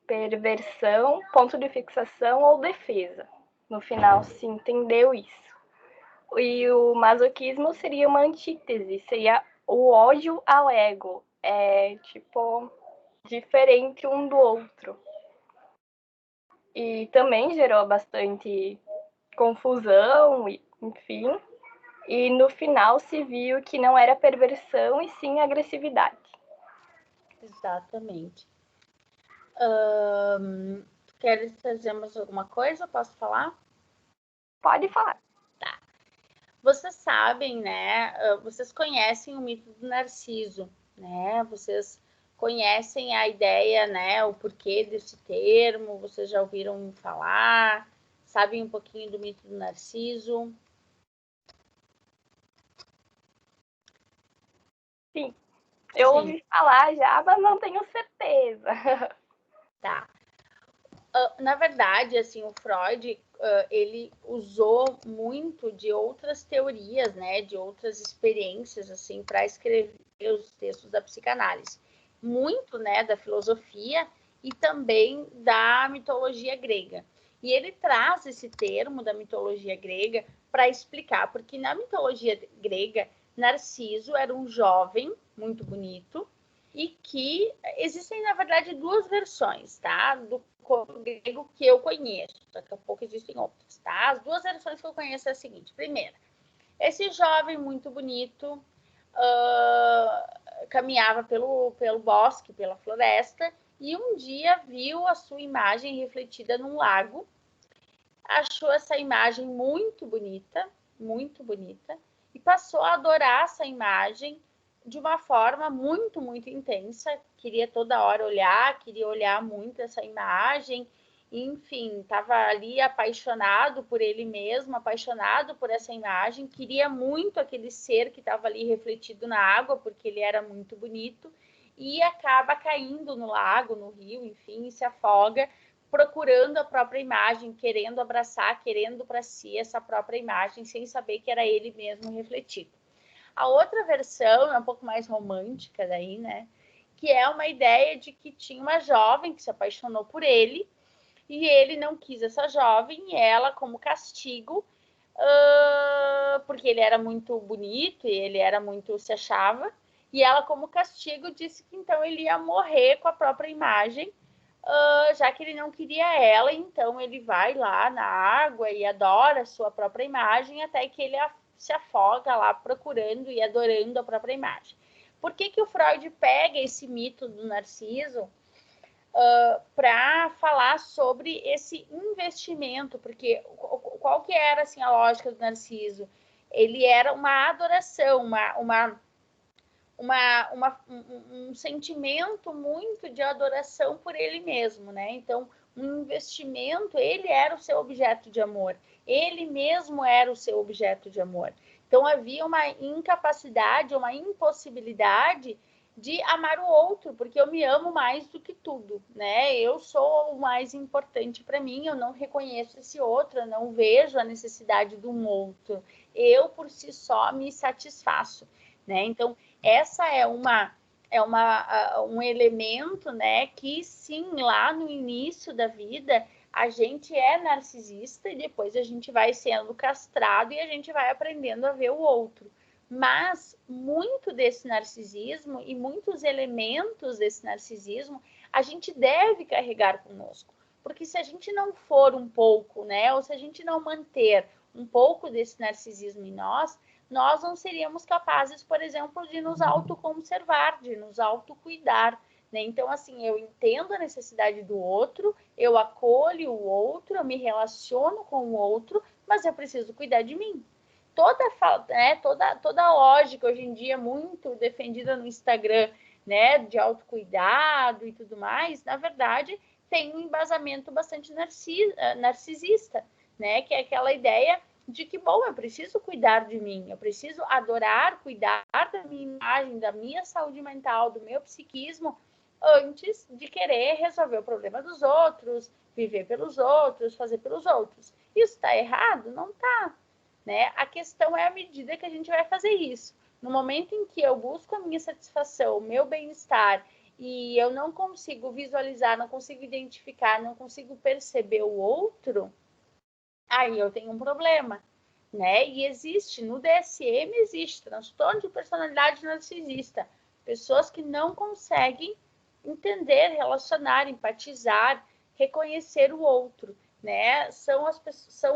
perversão, ponto de fixação ou defesa. No final, se entendeu isso. E o masoquismo seria uma antítese, seria o ódio ao ego. É, tipo, diferente um do outro. E também gerou bastante confusão, enfim. E no final se viu que não era perversão e sim agressividade. Exatamente. Queres trazer mais alguma coisa? Posso falar? Pode falar. Tá. Vocês sabem, né? Vocês conhecem o mito do Narciso, né? Vocês conhecem a ideia, né? O porquê desse termo? Vocês já ouviram falar? Sabem um pouquinho do mito do Narciso? Sim. Eu ouvi falar já, mas não tenho certeza. Tá. Na verdade, assim, o Freud, ele usou muito de outras teorias, né, de outras experiências, assim, para escrever os textos da psicanálise. Muito, né, da filosofia e também da mitologia grega. E ele traz esse termo da mitologia grega para explicar, porque na mitologia grega, Narciso era um jovem muito bonito e que existem, na verdade, duas versões, tá? Do grego que eu conheço. Daqui a pouco existem outras, tá? As duas versões que eu conheço é a seguinte. Primeira, esse jovem muito bonito caminhava pelo bosque, pela floresta, e um dia viu a sua imagem refletida num lago, achou essa imagem muito bonita, e passou a adorar essa imagem de uma forma muito, muito intensa. Queria toda hora olhar, queria olhar muito essa imagem, enfim, estava ali apaixonado por ele mesmo, apaixonado por essa imagem, queria muito aquele ser que estava ali refletido na água, porque ele era muito bonito, e acaba caindo no lago, no rio, enfim, e se afoga, procurando a própria imagem, querendo abraçar, querendo para si essa própria imagem, sem saber que era ele mesmo refletido. A outra versão é um pouco mais romântica daí, né? Que é uma ideia de que tinha uma jovem que se apaixonou por ele e ele não quis essa jovem e ela, como castigo, porque ele era muito bonito e ele era muito, se achava, e ela, como castigo, disse que então ele ia morrer com a própria imagem, já que ele não queria ela, então ele vai lá na água e adora a sua própria imagem até que ele se afoga lá procurando e adorando a própria imagem. Por que que o Freud pega esse mito do Narciso para falar sobre esse investimento? Porque qual que era assim, a lógica do Narciso? Ele era uma adoração, um sentimento muito de adoração por ele mesmo, né? Então, um investimento, ele era o seu objeto de amor. Ele mesmo era o seu objeto de amor. Então, havia uma incapacidade, uma impossibilidade de amar o outro, porque eu me amo mais do que tudo, né? Eu sou o mais importante para mim, eu não reconheço esse outro, eu não vejo a necessidade de um outro. Eu, por si só, me satisfaço, né? Então, essa é um elemento, né, que sim, lá no início da vida, a gente é narcisista e depois a gente vai sendo castrado e a gente vai aprendendo a ver o outro. Mas muito desse narcisismo e muitos elementos desse narcisismo a gente deve carregar conosco. Porque se a gente não for um pouco, né, ou se a gente não manter um pouco desse narcisismo em nós, nós não seríamos capazes, por exemplo, de nos autoconservar, de nos autocuidar. Né? Então, assim, eu entendo a necessidade do outro, eu acolho o outro, eu me relaciono com o outro, mas eu preciso cuidar de mim. Toda lógica hoje em dia muito defendida no Instagram, né, de autocuidado e tudo mais, na verdade, tem um embasamento bastante narcisista, né, que é aquela ideia de que, bom, eu preciso cuidar de mim, eu preciso adorar, cuidar da minha imagem, da minha saúde mental, do meu psiquismo, antes de querer resolver o problema dos outros, viver pelos outros, fazer pelos outros. Isso está errado? Não está. Né? A questão é a medida que a gente vai fazer isso. No momento em que eu busco a minha satisfação, o meu bem-estar, e eu não consigo visualizar, não consigo identificar, não consigo perceber o outro, aí eu tenho um problema, né? E existe, no DSM existe transtorno de personalidade narcisista, pessoas que não conseguem entender, relacionar, empatizar, reconhecer o outro, né? São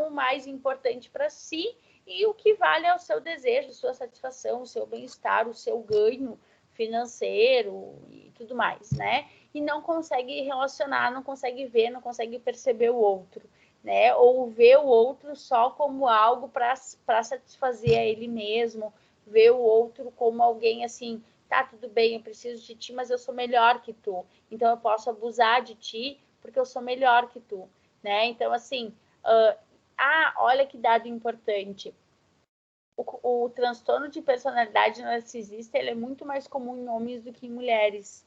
o mais importante para si e o que vale é o seu desejo, a sua satisfação, o seu bem-estar, o seu ganho financeiro e tudo mais, né? E não consegue relacionar, não consegue ver, não consegue perceber o outro, né? Ou ver o outro só como algo para satisfazer a ele mesmo, ver o outro como alguém assim, tá, tudo bem, eu preciso de ti, mas eu sou melhor que tu, então eu posso abusar de ti porque eu sou melhor que tu, né? Então, assim, olha que dado importante. O transtorno de personalidade narcisista, ele é muito mais comum em homens do que em mulheres.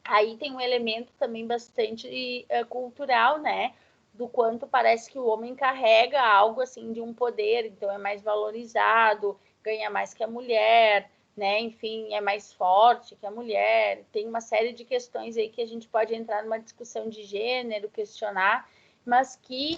Aí tem um elemento também bastante cultural, né? Do quanto parece que o homem carrega algo assim de um poder, então é mais valorizado, ganha mais que a mulher, né? Enfim, é mais forte que a mulher. Tem uma série de questões aí que a gente pode entrar numa discussão de gênero, questionar, mas que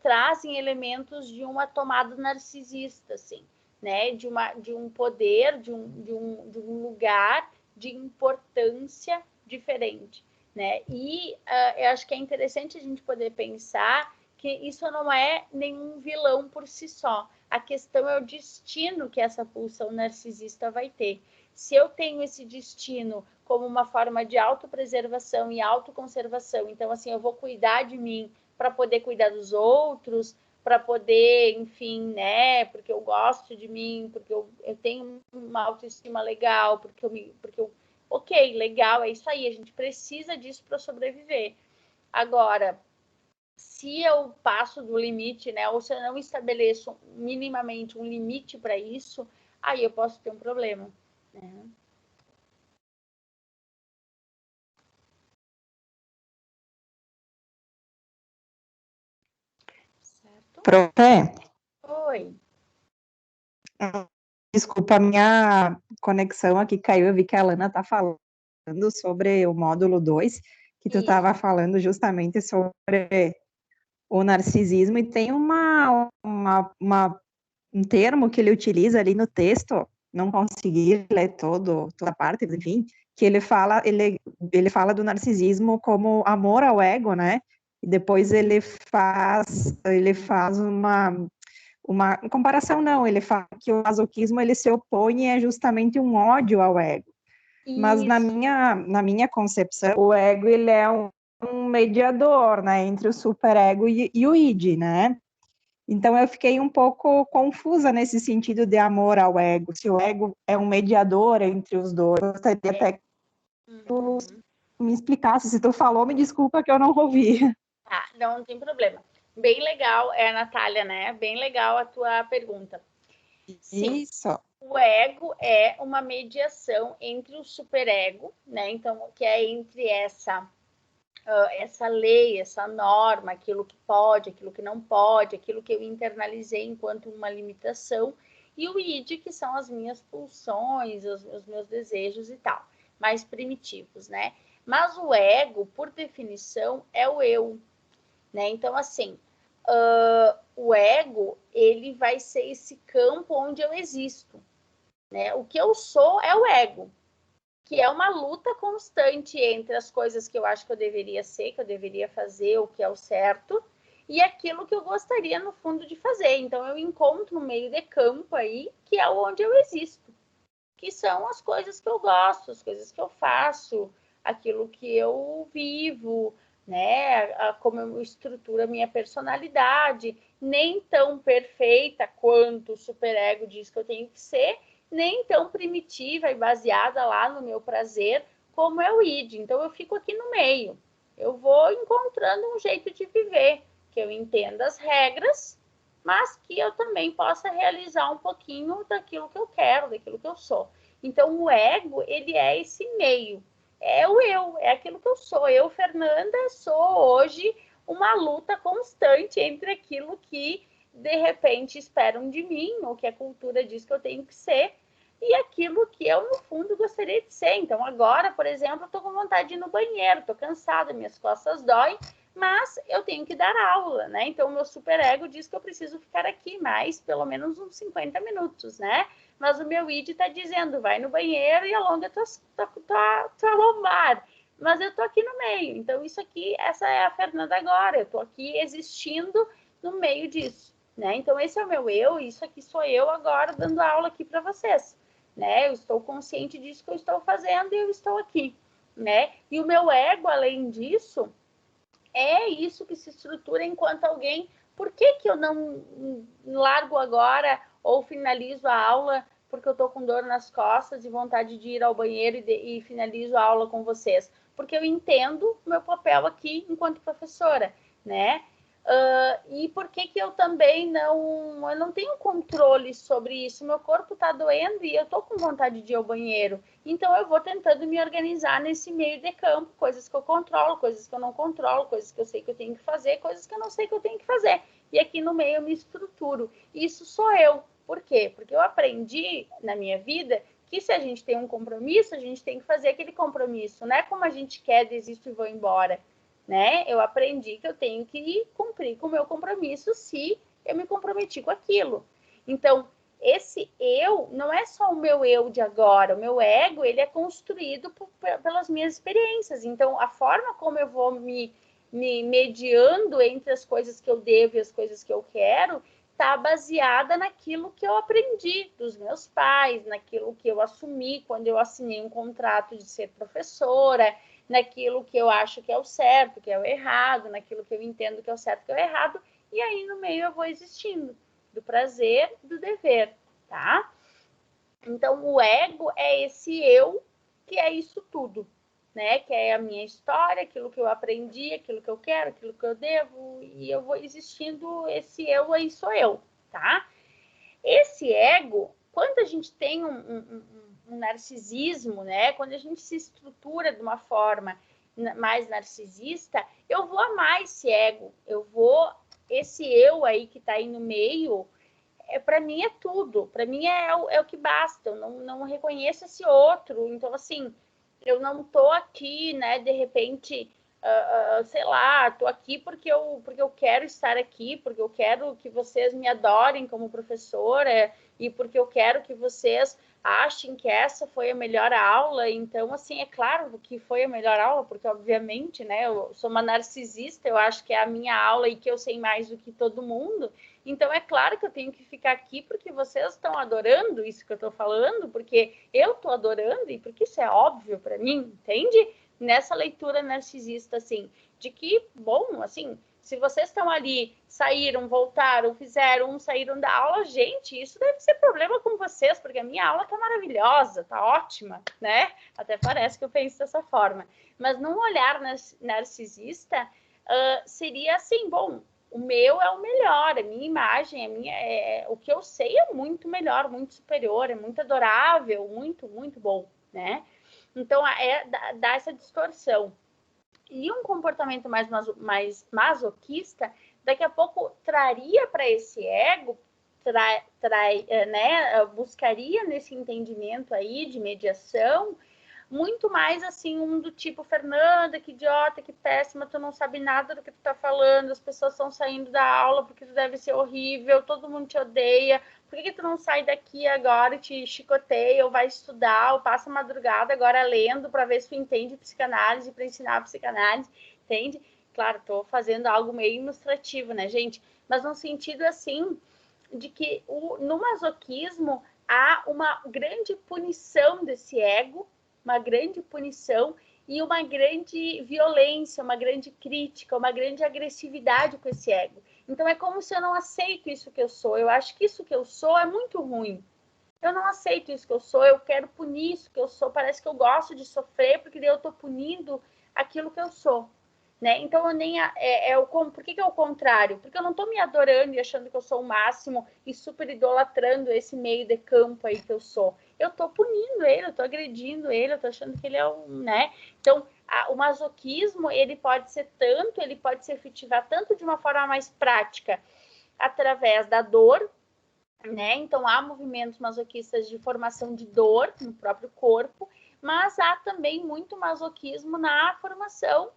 trazem elementos de uma tomada narcisista, assim, né? De um poder, de um lugar de importância diferente, né? E eu acho que é interessante a gente poder pensar que isso não é nenhum vilão por si só. A questão é o destino que essa pulsão narcisista vai ter. Se eu tenho esse destino como uma forma de autopreservação e autoconservação, então, assim, eu vou cuidar de mim para poder cuidar dos outros, para poder, enfim, né, porque eu gosto de mim, porque eu tenho uma autoestima legal, porque eu ok, legal, é isso aí, a gente precisa disso para sobreviver. Agora, se eu passo do limite, né, ou se eu não estabeleço minimamente um limite para isso, aí eu posso ter um problema, né? Certo? Profe, Oi. desculpa, a minha conexão aqui caiu, eu vi que a Alana está falando sobre o módulo 2, que tu estava falando justamente sobre o narcisismo, e tem um termo que ele utiliza ali no texto, não consegui ler toda a parte, enfim, que ele fala do narcisismo como amor ao ego, né? E depois ele faz uma comparação, não, ele fala que o masoquismo ele se opõe é justamente um ódio ao ego. Isso. Mas na minha concepção, o ego ele é um mediador, né, entre o superego e o id, né? Então eu fiquei um pouco confusa nesse sentido de amor ao ego, se o ego é um mediador entre os dois. Eu gostaria até que tu me explicasse. Se tu falou, me desculpa que eu não ouvi. Ah, não tem problema. Bem legal, a Natália, né? Bem legal a tua pergunta. Sim, Isso. o ego é uma mediação entre o superego, né? Então, que é entre essa lei, essa norma, aquilo que pode, aquilo que não pode, aquilo que eu internalizei enquanto uma limitação, e o id, que são as minhas pulsões, os meus desejos e tal, mais primitivos, né? Mas o ego, por definição, é o eu, né? Então, assim, o ego, ele vai ser esse campo onde eu existo, né? O que eu sou é o ego, que é uma luta constante entre as coisas que eu acho que eu deveria ser, que eu deveria fazer, o que é o certo, e aquilo que eu gostaria, no fundo, de fazer. Então, eu encontro um meio de campo aí, que é onde eu existo, que são as coisas que eu gosto, as coisas que eu faço, aquilo que eu vivo, né? Como eu estruturo a minha personalidade, nem tão perfeita quanto o superego diz que eu tenho que ser, nem tão primitiva e baseada lá no meu prazer como é o id. Então eu fico aqui no meio. Eu vou encontrando um jeito de viver, que eu entenda as regras, mas que eu também possa realizar um pouquinho daquilo que eu quero, daquilo que eu sou. Então o ego, ele é esse meio. É o eu, é aquilo que eu sou. Eu, Fernanda, sou hoje uma luta constante entre aquilo que de repente esperam de mim, ou que a cultura diz que eu tenho que ser, e aquilo que eu, no fundo, gostaria de ser. Então, agora, por exemplo, eu estou com vontade de ir no banheiro, estou cansada, minhas costas doem, mas eu tenho que dar aula, né? Então, o meu superego diz que eu preciso ficar aqui mais, pelo menos uns 50 minutos, né? Mas o meu id está dizendo, vai no banheiro e alonga tua lombar. Mas eu estou aqui no meio. Então, isso aqui, essa é a Fernanda agora. Eu estou aqui existindo no meio disso, né? Então, esse é o meu eu, e isso aqui sou eu agora dando aula aqui para vocês, né? Eu estou consciente disso que eu estou fazendo e eu estou aqui, né? E o meu ego, além disso, é isso que se estrutura enquanto alguém. Por que eu não largo agora ou finalizo a aula porque eu estou com dor nas costas e vontade de ir ao banheiro e finalizo a aula com vocês? Porque eu entendo o meu papel aqui enquanto professora, né? E por que eu também não tenho controle sobre isso? Meu corpo está doendo e eu estou com vontade de ir ao banheiro. Então, eu vou tentando me organizar nesse meio de campo, coisas que eu controlo, coisas que eu não controlo, coisas que eu sei que eu tenho que fazer, coisas que eu não sei que eu tenho que fazer. E aqui no meio eu me estruturo. Isso sou eu. Por quê? Porque eu aprendi na minha vida que se a gente tem um compromisso, a gente tem que fazer aquele compromisso. Não é como a gente quer, desisto e vou embora, né? Eu aprendi que eu tenho que cumprir com o meu compromisso se eu me comprometi com aquilo. Então, esse eu não é só o meu eu de agora. O meu ego, ele é construído pelas minhas experiências. Então, a forma como eu vou me mediando entre as coisas que eu devo e as coisas que eu quero está baseada naquilo que eu aprendi dos meus pais, naquilo que eu assumi quando eu assinei um contrato de ser professora, naquilo que eu acho que é o certo, que é o errado, naquilo que eu entendo que é o certo, que é o errado, e aí no meio eu vou existindo, do prazer e do dever, tá? Então, o ego é esse eu que é isso tudo, né? Que é a minha história, aquilo que eu aprendi, aquilo que eu quero, aquilo que eu devo, e eu vou existindo, esse eu aí sou eu, tá? Esse ego, quando a gente tem um narcisismo, né? Quando a gente se estrutura de uma forma mais narcisista, eu vou amar esse ego, esse eu aí que tá aí no meio, para mim é tudo, para mim é o que basta, eu não reconheço esse outro, então assim, eu não tô aqui, né, de repente, sei lá, tô aqui porque eu quero estar aqui, porque eu quero que vocês me adorem como professora, e porque eu quero que vocês achem que essa foi a melhor aula, então, assim, é claro que foi a melhor aula, porque, obviamente, né, eu sou uma narcisista, eu acho que é a minha aula e que eu sei mais do que todo mundo, então, é claro que eu tenho que ficar aqui porque vocês estão adorando isso que eu estou falando, porque eu estou adorando e porque isso é óbvio para mim, entende? Nessa leitura narcisista, assim, de que, bom, assim, Se vocês estão ali, saíram, voltaram, fizeram, saíram da aula, gente, isso deve ser problema com vocês, porque a minha aula tá maravilhosa, tá ótima, né? Até parece que eu penso dessa forma. Mas num olhar narcisista, seria assim, bom, o meu é o melhor, a minha imagem, o que eu sei é muito melhor, muito superior, é muito adorável, muito, muito bom, né? Então, dá essa distorção. E um comportamento mais masoquista, daqui a pouco traria para esse ego, né, buscaria nesse entendimento aí de mediação, muito mais assim, do tipo, Fernanda, que idiota, que péssima, tu não sabe nada do que tu tá falando, as pessoas estão saindo da aula porque tu deve ser horrível, todo mundo te odeia, por que tu não sai daqui agora e te chicoteia, ou vai estudar, ou passa a madrugada agora lendo para ver se tu entende psicanálise, para ensinar a psicanálise, entende? Claro, tô fazendo algo meio ilustrativo, né, gente? Mas no sentido assim, de que no masoquismo há uma grande punição desse ego, uma grande punição e uma grande violência, uma grande crítica, uma grande agressividade com esse ego. Então é como se eu não aceito isso que eu sou, eu acho que isso que eu sou é muito ruim. Eu não aceito isso que eu sou, eu quero punir isso que eu sou, parece que eu gosto de sofrer, porque daí eu estou punindo aquilo que eu sou. Né? Então, por que é o contrário? Porque eu não estou me adorando e achando que eu sou o máximo e super idolatrando esse meio de campo aí que eu sou. Eu estou punindo ele, eu estou agredindo ele, eu estou achando que ele é um, né? Então, o masoquismo, ele pode se efetivar tanto de uma forma mais prática, através da dor, né? Então, há movimentos masoquistas de formação de dor no próprio corpo, mas há também muito masoquismo na formação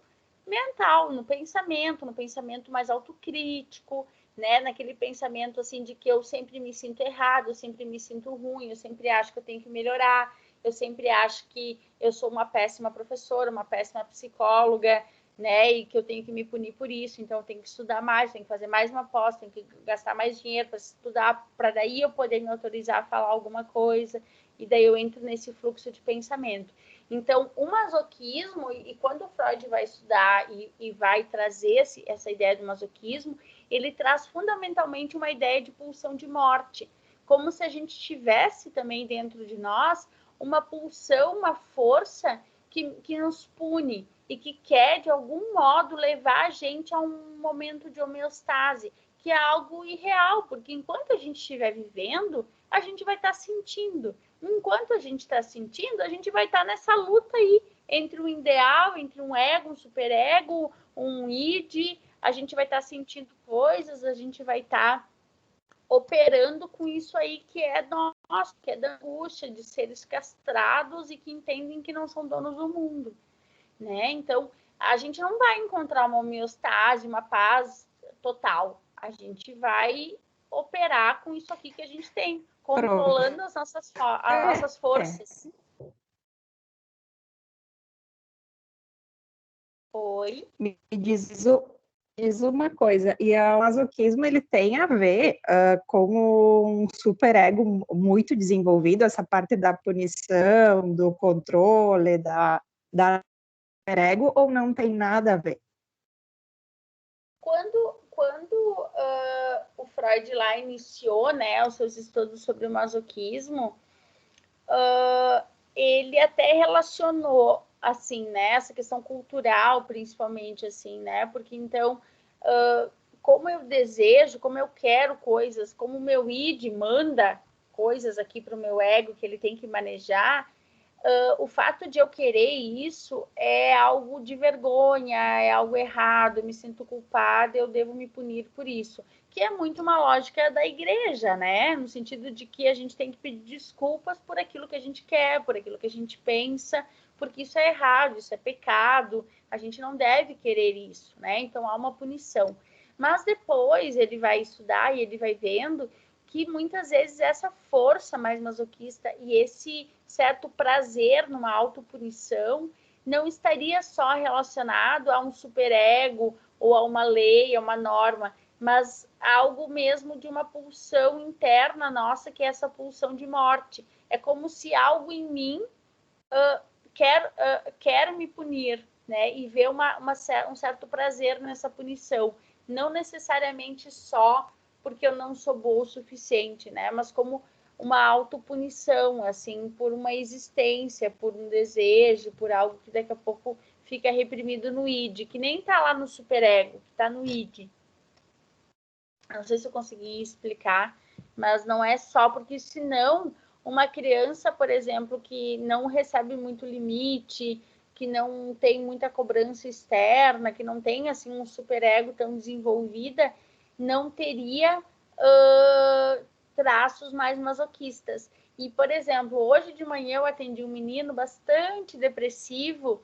mental, no pensamento mais autocrítico, né? Naquele pensamento assim de que eu sempre me sinto errado, eu sempre me sinto ruim, eu sempre acho que eu tenho que melhorar, eu sempre acho que eu sou uma péssima professora, uma péssima psicóloga, né? E que eu tenho que me punir por isso, então eu tenho que estudar mais, tenho que fazer mais uma pós, tenho que gastar mais dinheiro para estudar, para daí eu poder me autorizar a falar alguma coisa, e daí eu entro nesse fluxo de pensamento. Então, o masoquismo, e quando o Freud vai estudar e vai trazer essa ideia do masoquismo, ele traz fundamentalmente uma ideia de pulsão de morte, como se a gente tivesse também dentro de nós uma pulsão, uma força que nos pune e que quer, de algum modo, levar a gente a um momento de homeostase, que é algo irreal, porque enquanto a gente estiver vivendo, a gente vai estar sentindo. Enquanto a gente está sentindo, a gente vai estar nessa luta aí entre um ideal, entre um ego, um superego, um id, a gente vai estar sentindo coisas, a gente vai estar operando com isso aí que é nosso, que é da angústia de seres castrados e que entendem que não são donos do mundo, né? Então, a gente não vai encontrar uma homeostase, uma paz total. A gente vai operar com isso aqui que a gente tem, controlando as nossas forças. Oi? Me diz uma coisa, e o masoquismo ele tem a ver com um superego muito desenvolvido, essa parte da punição, do controle, da superego, ou não tem nada a ver? Quando o Freud lá iniciou, né, os seus estudos sobre o masoquismo, ele até relacionou, assim, né, essa questão cultural, principalmente, assim, né, porque então, como eu desejo, como eu quero coisas, como o meu id manda coisas aqui para o meu ego que ele tem que manejar, o fato de eu querer isso é algo de vergonha, é algo errado, eu me sinto culpada, eu devo me punir por isso. Que é muito uma lógica da igreja, né? No sentido de que a gente tem que pedir desculpas por aquilo que a gente quer, por aquilo que a gente pensa, porque isso é errado, isso é pecado, a gente não deve querer isso, né? Então há uma punição. Mas depois ele vai estudar e ele vai vendo que muitas vezes essa força mais masoquista e esse certo prazer numa autopunição não estaria só relacionado a um superego ou a uma lei, a uma norma, mas algo mesmo de uma pulsão interna nossa, que é essa pulsão de morte. É como se algo em mim quer me punir, né? E ver um certo prazer nessa punição. não necessariamente só porque eu não sou boa o suficiente, né? Mas como uma autopunição, assim, por uma existência, por um desejo, por algo que daqui a pouco fica reprimido no id, que nem tá lá no superego, que tá no id. Não sei se eu consegui explicar, mas não é só porque senão uma criança, por exemplo, que não recebe muito limite, que não tem muita cobrança externa, que não tem assim um superego tão desenvolvida, não teria traços mais masoquistas. E, por exemplo, hoje de manhã eu atendi um menino bastante depressivo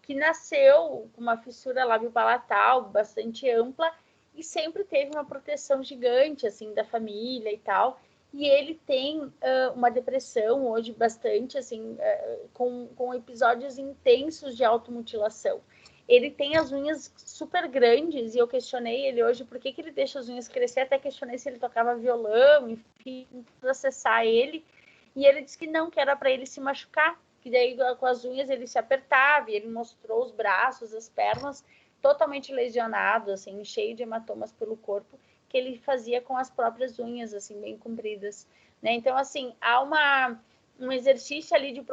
que nasceu com uma fissura labiopalatal bastante ampla e sempre teve uma proteção gigante assim da família e tal. E ele tem uma depressão hoje bastante assim com episódios intensos de automutilação. Ele tem as unhas super grandes e eu questionei ele hoje por que ele deixa as unhas crescer, até questionei se ele tocava violão, enfim, acessar ele. E ele disse que não, que era para ele se machucar, que daí com as unhas ele se apertava e ele mostrou os braços, as pernas totalmente lesionados, assim, cheio de hematomas pelo corpo, que ele fazia com as próprias unhas, assim, bem compridas, né? Então, assim, há um exercício ali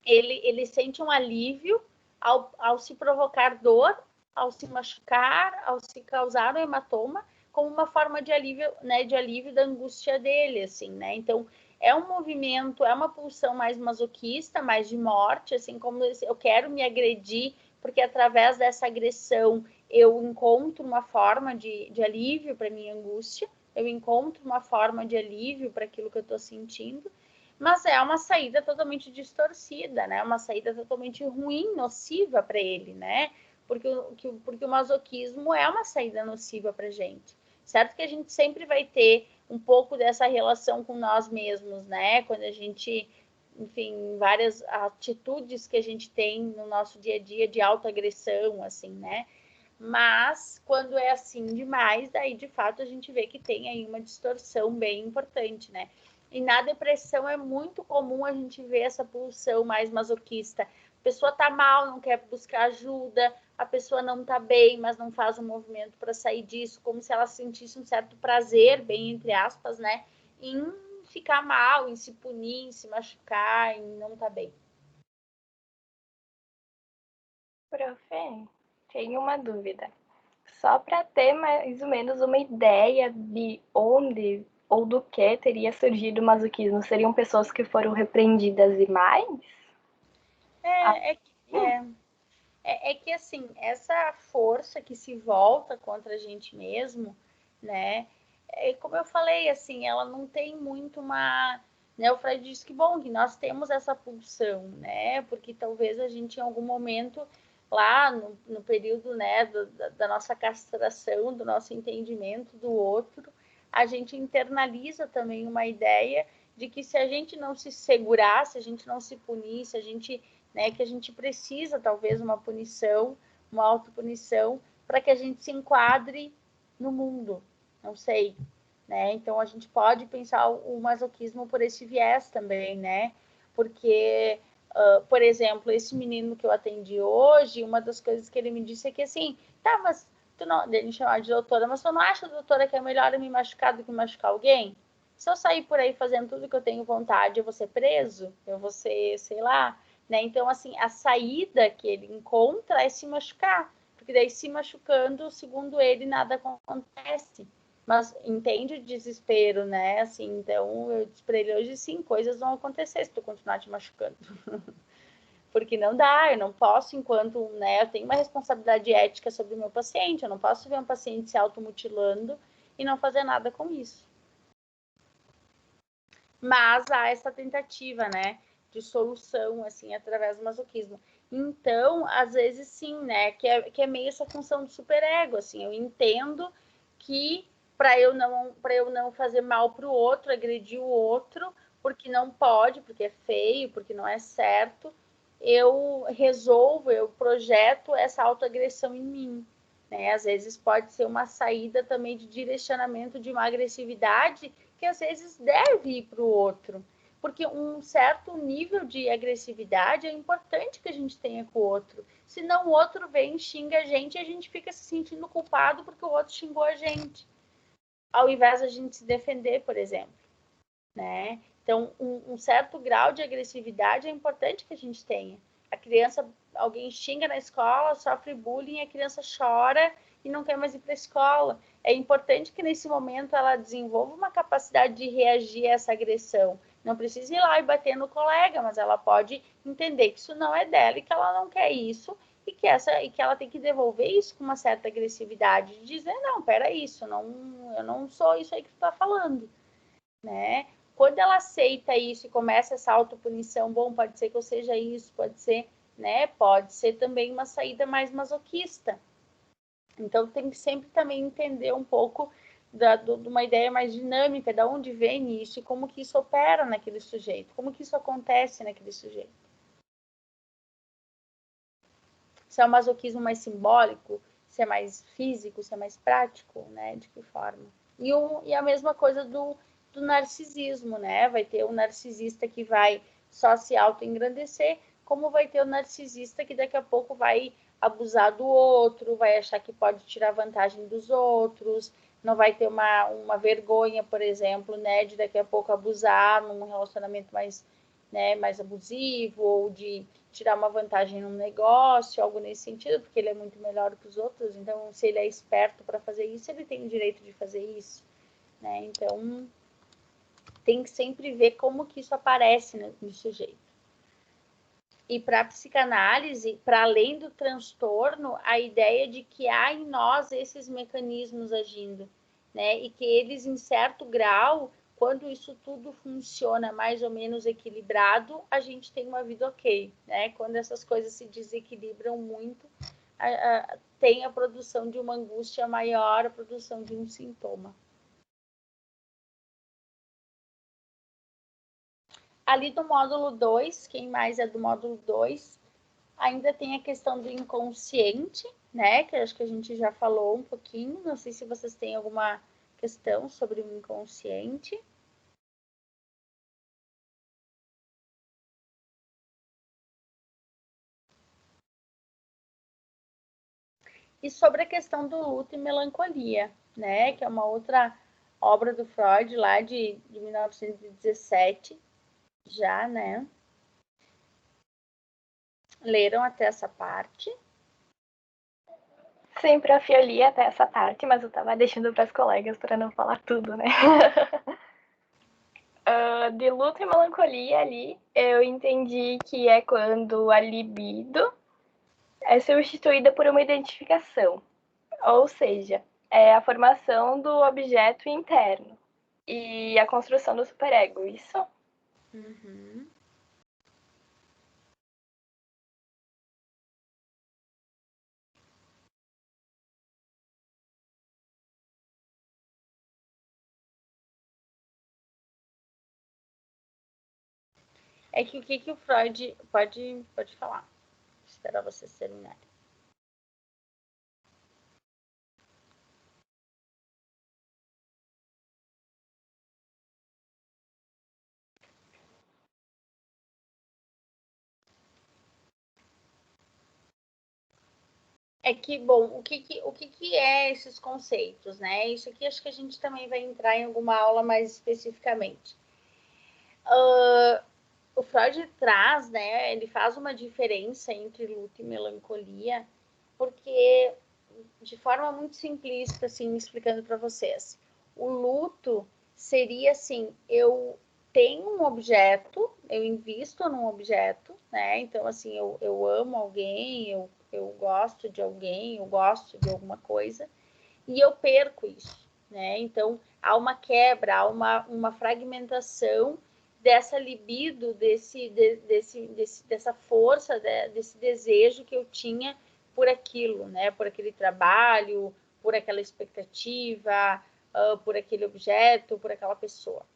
ele sente um alívio ao se provocar dor, ao se machucar, ao se causar um hematoma, como uma forma de alívio, né, de alívio da angústia dele, assim, né? Então, é um movimento, é uma pulsão mais masoquista, mais de morte, assim, como eu quero me agredir, porque através dessa agressão eu encontro uma forma de alívio para minha angústia, eu encontro uma forma de alívio para aquilo que eu estou sentindo, mas é uma saída totalmente distorcida, né? Uma saída totalmente ruim, nociva para ele, né? Porque o masoquismo é uma saída nociva para gente. Certo que a gente sempre vai ter um pouco dessa relação com nós mesmos, né? Quando a gente, enfim, várias atitudes que a gente tem no nosso dia a dia de autoagressão, assim, né? Mas quando é assim demais, daí de fato a gente vê que tem aí uma distorção bem importante, né? E na depressão é muito comum a gente ver essa pulsão mais masoquista. A pessoa tá mal, não quer buscar ajuda, a pessoa não tá bem, mas não faz um movimento para sair disso, como se ela sentisse um certo prazer, bem entre aspas, né, em ficar mal, em se punir, em se machucar, em não tá bem. Profe, tenho uma dúvida. Só para ter mais ou menos uma ideia de onde ou do que teria surgido o masoquismo, seriam pessoas que foram repreendidas demais? É que assim, essa força que se volta contra a gente mesmo, né? Como eu falei, assim, ela não tem muito uma. Né, o Freud disse que bom, que nós temos essa pulsão, né? Porque talvez a gente em algum momento lá no período, né, da nossa castração, do nosso entendimento do outro, a gente internaliza também uma ideia de que se a gente não se segurar, se a gente não se punir, se a gente, né, que a gente precisa talvez uma punição, uma autopunição, para que a gente se enquadre no mundo, não sei, né? Então a gente pode pensar o masoquismo por esse viés também, né? Porque por exemplo, esse menino que eu atendi hoje, uma das coisas que ele me disse é que assim, tá, mas tu não, ele me chamava de doutora, mas tu não acha, doutora, que é melhor eu me machucar do que machucar alguém? Se eu sair por aí fazendo tudo que eu tenho vontade, eu vou ser preso? Eu vou ser, sei lá, né? Então, assim, a saída que ele encontra é se machucar, porque daí se machucando, segundo ele, nada acontece. Mas entende o desespero, né? Assim, então eu disse para ele hoje, sim, coisas vão acontecer se tu continuar te machucando. Porque não dá, eu não posso, enquanto, né, eu tenho uma responsabilidade ética sobre o meu paciente, eu não posso ver um paciente se automutilando e não fazer nada com isso. Mas há essa tentativa, né, de solução, assim, através do masoquismo. Então, às vezes, sim, né, que é meio essa função do superego, assim, eu entendo que para eu não fazer mal para o outro, agredir o outro, porque não pode, porque é feio, porque não é certo, eu resolvo, eu projeto essa autoagressão em mim, né? Às vezes pode ser uma saída também de direcionamento de uma agressividade que às vezes deve ir para o outro, Porque um certo nível de agressividade é importante que a gente tenha com o outro. Senão o outro vem, xinga a gente fica se sentindo culpado porque o outro xingou a gente. Ao invés de a gente se defender, por exemplo. Né? Então, um certo grau de agressividade é importante que a gente tenha. A criança, alguém xinga na escola, sofre bullying, a criança chora e não quer mais ir para a escola. É importante que nesse momento ela desenvolva uma capacidade de reagir a essa agressão. Não precisa ir lá e bater no colega, mas ela pode entender que isso não é dela e que ela não quer isso e que ela tem que devolver isso com uma certa agressividade, de dizer, não, peraí, eu não sou isso aí que tu está falando, né? Quando ela aceita isso e começa essa autopunição, bom, pode ser que eu seja isso, pode ser, né? Pode ser também uma saída mais masoquista. Então, tem que sempre também entender um pouco de uma ideia mais dinâmica, de onde vem isso e como que isso opera naquele sujeito, como que isso acontece naquele sujeito. Se é um masoquismo mais simbólico, se é mais físico, se é mais prático, né? De que forma? E a mesma coisa do narcisismo, né? Vai ter o narcisista que vai só se auto-engrandecer, como vai ter o narcisista que daqui a pouco vai abusar do outro, vai achar que pode tirar vantagem dos outros, não vai ter uma vergonha, por exemplo, né? De daqui a pouco abusar num relacionamento mais, né, mais abusivo, ou de tirar uma vantagem num negócio, algo nesse sentido, porque ele é muito melhor que os outros, então se ele é esperto para fazer isso, ele tem o direito de fazer isso, né? Então tem que sempre ver como que isso aparece no sujeito. E para a psicanálise, para além do transtorno, a ideia de que há em nós esses mecanismos agindo, né? E que eles, em certo grau, quando isso tudo funciona mais ou menos equilibrado, a gente tem uma vida ok, né? Quando essas coisas se desequilibram muito, tem a produção de uma angústia maior, a produção de um sintoma. Ali do módulo 2, quem mais é do módulo 2, ainda tem a questão do inconsciente, né? Que acho que a gente já falou um pouquinho. Não sei se vocês têm alguma questão sobre o inconsciente. E sobre a questão do luto e melancolia, né? Que é uma outra obra do Freud lá de 1917, já, né? Leram até essa parte? Sim, prof, eu li até essa parte, mas eu tava deixando para as colegas para não falar tudo, né? De luto e melancolia ali, eu entendi que é quando a libido é substituída por uma identificação, ou seja, é a formação do objeto interno e a construção do superego, isso? Uhum. É que o que o Freud pode falar? Esperar vocês terminarem. É que, bom, o que é esses conceitos, né? Isso aqui acho que a gente também vai entrar em alguma aula mais especificamente. O Freud traz, né? Ele faz uma diferença entre luto e melancolia, porque de forma muito simplista, assim, explicando para vocês, o luto seria assim: eu tenho um objeto, eu invisto num objeto, né? Então, assim, eu amo alguém, eu gosto de alguém, eu gosto de alguma coisa, e eu perco isso, né? Então, há uma quebra, há uma fragmentação dessa libido, dessa força, desse desejo que eu tinha por aquilo, né? Por aquele trabalho, por aquela expectativa, por aquele objeto, por aquela pessoa.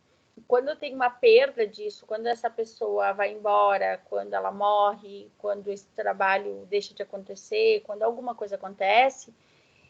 Quando eu tenho uma perda disso, quando essa pessoa vai embora, quando ela morre, quando esse trabalho deixa de acontecer, quando alguma coisa acontece,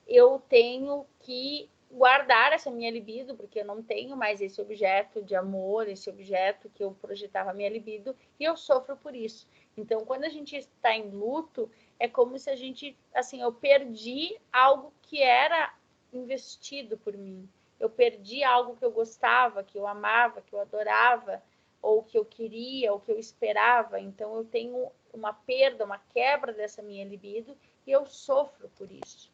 eu tenho que guardar essa minha libido, porque eu não tenho mais esse objeto de amor, esse objeto que eu projetava a minha libido, e eu sofro por isso. Então, quando a gente está em luto, é como se a gente, assim, eu perdi algo que era investido por mim. Eu perdi algo que eu gostava, que eu amava, que eu adorava, ou que eu queria, ou que eu esperava. Então, eu tenho uma perda, uma quebra dessa minha libido, e eu sofro por isso.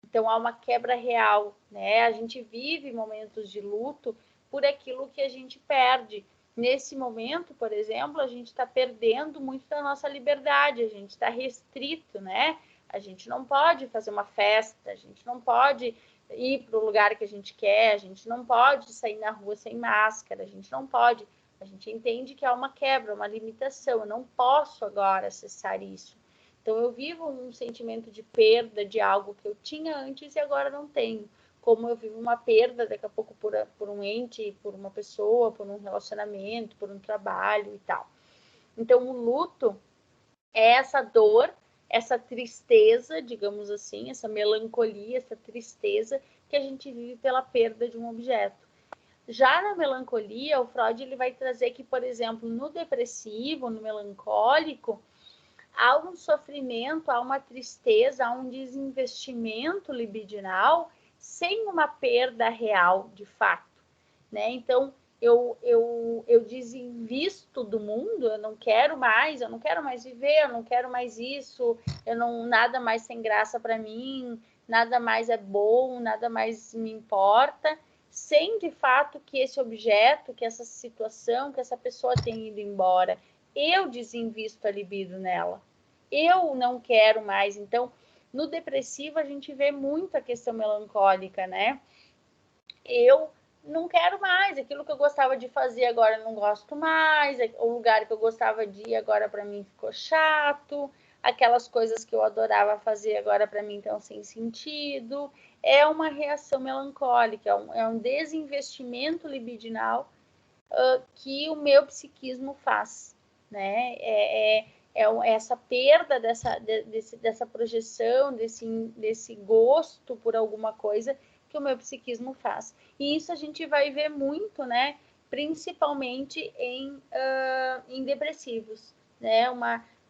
Então, há uma quebra real, né? A gente vive momentos de luto por aquilo que a gente perde. Nesse momento, por exemplo, a gente está perdendo muito da nossa liberdade, a gente está restrito, né? A gente não pode fazer uma festa, a gente não pode ir para o lugar que a gente quer, a gente não pode sair na rua sem máscara, a gente não pode. A gente entende que há uma quebra, uma limitação. Eu não posso agora acessar isso. Então, eu vivo um sentimento de perda de algo que eu tinha antes e agora não tenho. Como eu vivo uma perda daqui a pouco por um ente, por uma pessoa, por um relacionamento, por um trabalho e tal. Então, o luto é essa dor, essa tristeza, digamos assim, essa melancolia, essa tristeza que a gente vive pela perda de um objeto. Já na melancolia, o Freud ele vai trazer que, por exemplo, no depressivo, no melancólico, há um sofrimento, há uma tristeza, há um desinvestimento libidinal sem uma perda real, de fato, né? Então, eu desinvisto do mundo, eu não quero mais viver, eu não quero mais isso, nada mais tem graça para mim, nada mais é bom, nada mais me importa, sem de fato que esse objeto, que essa situação, que essa pessoa tenha ido embora. Eu desinvisto a libido nela. Eu não quero mais. Então, no depressivo, a gente vê muito a questão melancólica, né? Eu não quero mais. Aquilo que eu gostava de fazer, agora eu não gosto mais. O lugar que eu gostava de ir, agora para mim ficou chato. Aquelas coisas que eu adorava fazer, agora para mim estão sem sentido. É uma reação melancólica, é um desinvestimento libidinal que o meu psiquismo faz, né? Essa perda dessa projeção, desse gosto por alguma coisa que o meu psiquismo faz. E isso a gente vai ver muito, né? Principalmente em depressivos, né?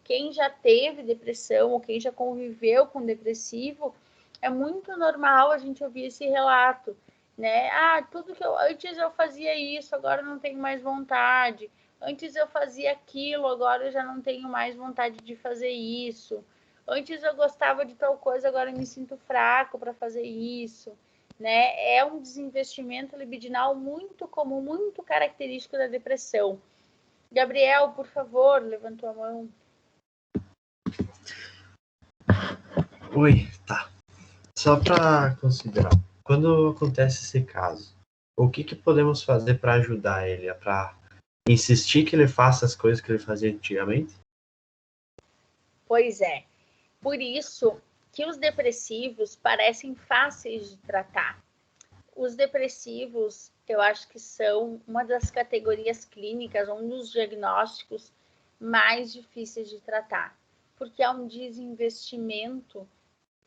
Quem já teve depressão ou quem já conviveu com depressivo, é muito normal a gente ouvir esse relato, né? Tudo que antes eu fazia isso, agora eu não tenho mais vontade. Antes eu fazia aquilo, agora eu já não tenho mais vontade de fazer isso. Antes eu gostava de tal coisa, agora eu me sinto fraco para fazer isso, né? É um desinvestimento libidinal muito comum, muito característico da depressão. Gabriel, por favor, levantou a mão. Oi, tá. Só para considerar, quando acontece esse caso, o que podemos fazer para ajudar ele? Para insistir que ele faça as coisas que ele fazia antigamente? Pois é. Por isso que os depressivos parecem fáceis de tratar. Os depressivos, eu acho que são uma das categorias clínicas, um dos diagnósticos mais difíceis de tratar, porque há um desinvestimento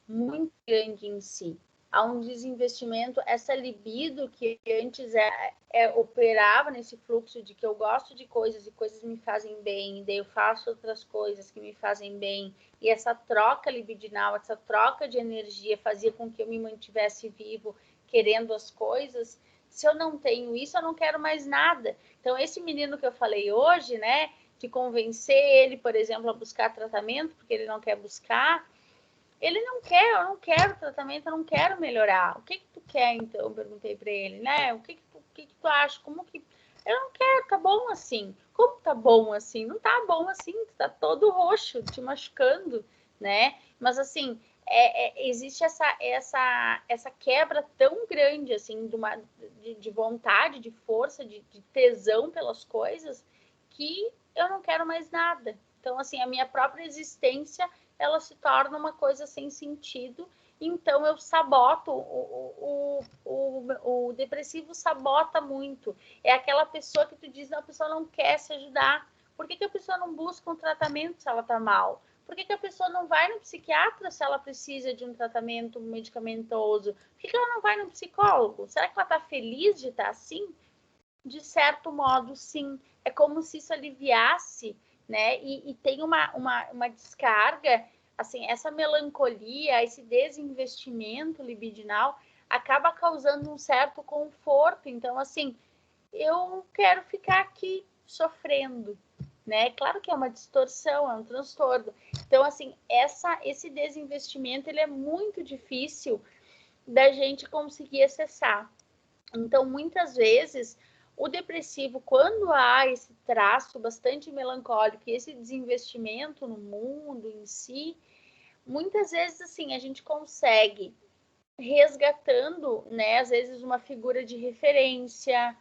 muito grande em si. Há um desinvestimento, essa libido que antes operava nesse fluxo de que eu gosto de coisas e coisas me fazem bem, e daí eu faço outras coisas que me fazem bem, e essa troca libidinal, essa troca de energia fazia com que eu me mantivesse vivo, querendo as coisas. Se eu não tenho isso, eu não quero mais nada. Então, esse menino que eu falei hoje, né, de convencer ele, por exemplo, a buscar tratamento, porque ele não quer buscar, ele não quer, eu não quero tratamento, eu não quero melhorar. O que tu quer, então? Eu perguntei para ele, né? O que tu acha? Como que... Eu não quero, tá bom assim. Como tá bom assim? Não tá bom assim, tu tá todo roxo, te machucando, né? Mas assim, existe essa quebra tão grande, assim, de vontade, de força, de tesão pelas coisas, que eu não quero mais nada. Então, assim, a minha própria existência ela se torna uma coisa sem sentido, então eu saboto, o depressivo sabota muito, é aquela pessoa que tu diz, não, a pessoa não quer se ajudar, por que a pessoa não busca um tratamento se ela tá mal? Por que a pessoa não vai no psiquiatra se ela precisa de um tratamento medicamentoso? Por que ela não vai no psicólogo? Será que ela está feliz de estar assim? De certo modo, sim. É como se isso aliviasse, né? E tem uma descarga, assim, essa melancolia, esse desinvestimento libidinal acaba causando um certo conforto. Então, assim, eu quero ficar aqui sofrendo, né? Claro que é uma distorção, é um transtorno. Então, assim, esse desinvestimento, ele é muito difícil da gente conseguir acessar. Então, muitas vezes, o depressivo, quando há esse traço bastante melancólico e esse desinvestimento no mundo em si, muitas vezes, assim, a gente consegue resgatando, né, às vezes uma figura de referência,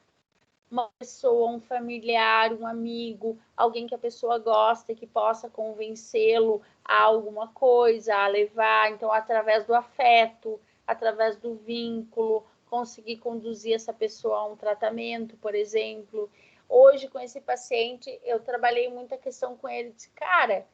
uma pessoa, um familiar, um amigo, alguém que a pessoa gosta e que possa convencê-lo a alguma coisa, a levar, então, através do afeto, através do vínculo, conseguir conduzir essa pessoa a um tratamento, por exemplo. Hoje, com esse paciente, eu trabalhei muito a questão com ele, disse, cara,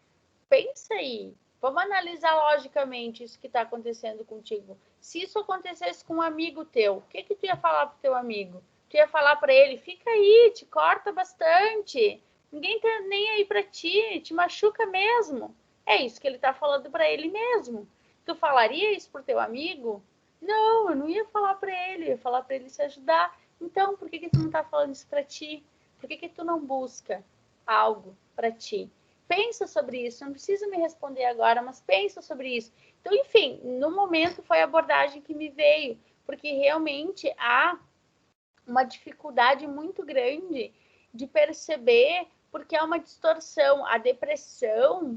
pensa aí, vamos analisar logicamente isso que está acontecendo contigo. Se isso acontecesse com um amigo teu, o que tu ia falar pro teu amigo? Tu ia falar para ele, fica aí, te corta bastante, ninguém tá nem aí para ti, te machuca mesmo. É isso que ele tá falando para ele mesmo. Tu falaria isso pro teu amigo? Não, eu não ia falar para ele, eu ia falar para ele se ajudar. Então, por que tu não tá falando isso para ti? Por que tu não busca algo para ti? Pensa sobre isso, não precisa me responder agora, mas pensa sobre isso. Então, enfim, no momento foi a abordagem que me veio, porque realmente há uma dificuldade muito grande de perceber, porque é uma distorção. A depressão,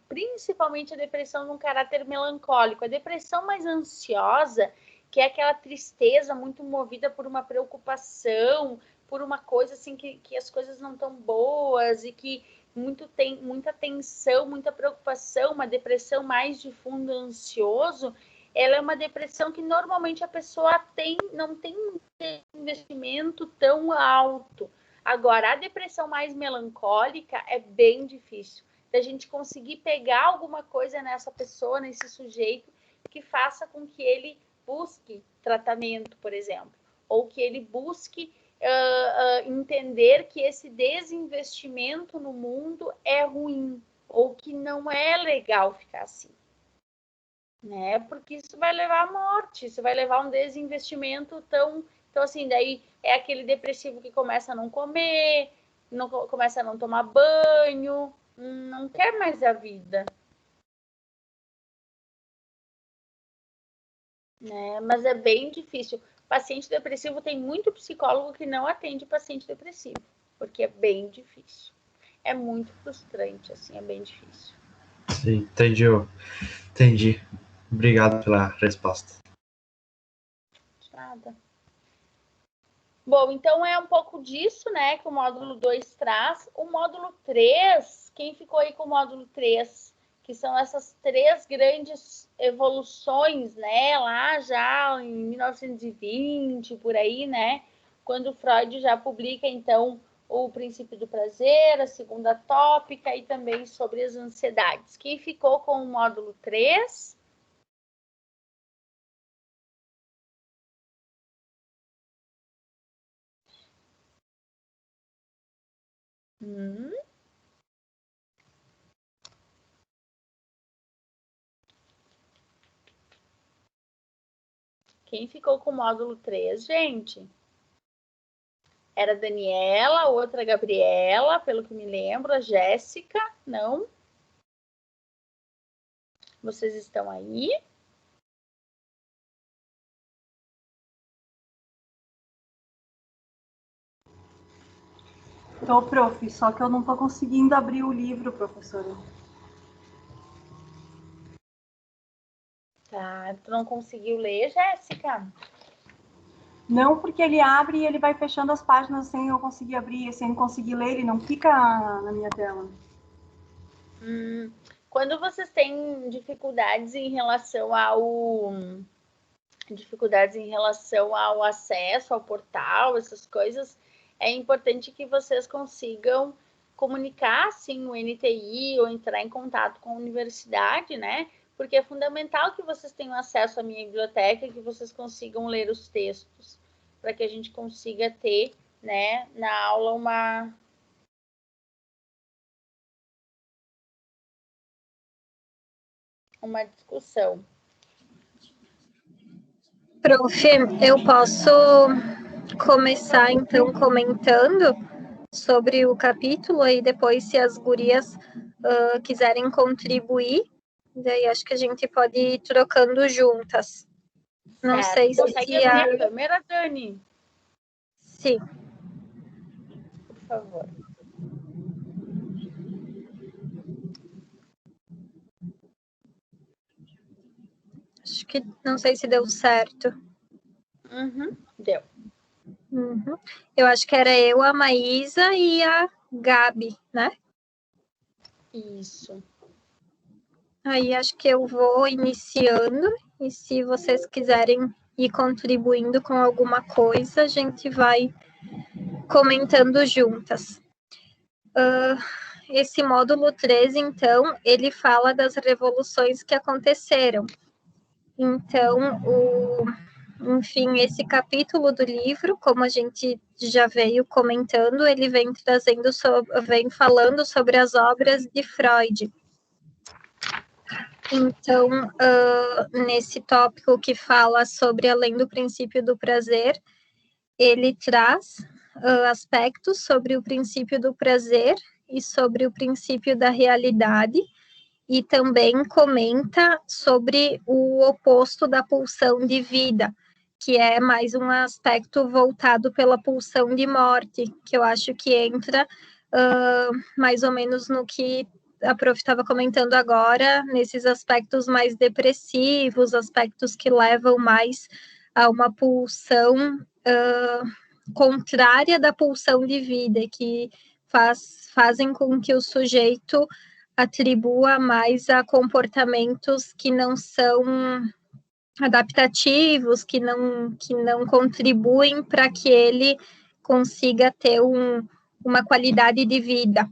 principalmente a depressão num caráter melancólico, a depressão mais ansiosa, que é aquela tristeza muito movida por uma preocupação, por uma coisa assim que as coisas não estão boas e que tem muita tensão, muita preocupação, uma depressão mais de fundo ansioso, ela é uma depressão que normalmente a pessoa não tem um investimento tão alto. Agora, a depressão mais melancólica é bem difícil da gente conseguir pegar alguma coisa nessa pessoa, nesse sujeito, que faça com que ele busque tratamento, por exemplo, ou que ele busque entender que esse desinvestimento no mundo é ruim, ou que não é legal ficar assim. Né? Porque isso vai levar à morte, isso vai levar a um desinvestimento tão... Então, assim, daí é aquele depressivo que começa a não comer, começa a não tomar banho, não quer mais a vida. Né? Mas é bem difícil. Paciente depressivo, tem muito psicólogo que não atende paciente depressivo, porque é bem difícil. É muito frustrante, assim, é bem difícil. Sim, entendi. Obrigado pela resposta. Nada. Bom, então é um pouco disso, né, que o módulo 2 traz. O módulo 3, quem ficou aí com o módulo 3? Que são essas 3 grandes evoluções, né, lá já em 1920, por aí, né, quando Freud já publica, então, o princípio do prazer, a segunda tópica e também sobre as ansiedades. Quem ficou com o módulo 3? Quem ficou com o módulo 3, gente? Era a Daniela, outra Gabriela, pelo que me lembro, a Jéssica, não? Vocês estão aí? Tô, prof, só que eu não tô conseguindo abrir o livro, professora. Tá, tu não conseguiu ler, Jéssica? Não, porque ele abre e ele vai fechando as páginas sem eu conseguir abrir, sem conseguir ler, ele não fica na minha tela. Quando vocês têm dificuldades em relação ao acesso ao portal, essas coisas, é importante que vocês consigam comunicar, assim, no NTI ou entrar em contato com a universidade, né? Porque é fundamental que vocês tenham acesso à minha biblioteca e que vocês consigam ler os textos, para que a gente consiga ter, né, na aula uma discussão. Prof, eu posso começar, então, comentando sobre o capítulo e depois, se as gurias quiserem contribuir, daí acho que a gente pode ir trocando juntas. Não sei se consegue abrir a câmera, Dani? Sim. Por favor. Acho que não sei se deu certo. Deu. Eu acho que era eu, a Maísa e a Gabi, né? Isso. Aí acho que eu vou iniciando, e se vocês quiserem ir contribuindo com alguma coisa, a gente vai comentando juntas. Esse módulo 3, então, ele fala das revoluções que aconteceram. Então, enfim, esse capítulo do livro, como a gente já veio comentando, ele vem falando sobre as obras de Freud. Então, nesse tópico que fala sobre além do princípio do prazer, ele traz aspectos sobre o princípio do prazer e sobre o princípio da realidade, e também comenta sobre o oposto da pulsão de vida, que é mais um aspecto voltado pela pulsão de morte, que eu acho que entra mais ou menos no que a prof estava comentando agora, nesses aspectos mais depressivos, aspectos que levam mais a uma pulsão contrária da pulsão de vida, que fazem com que o sujeito atribua mais a comportamentos que não são adaptativos, que não contribuem para que ele consiga ter uma qualidade de vida.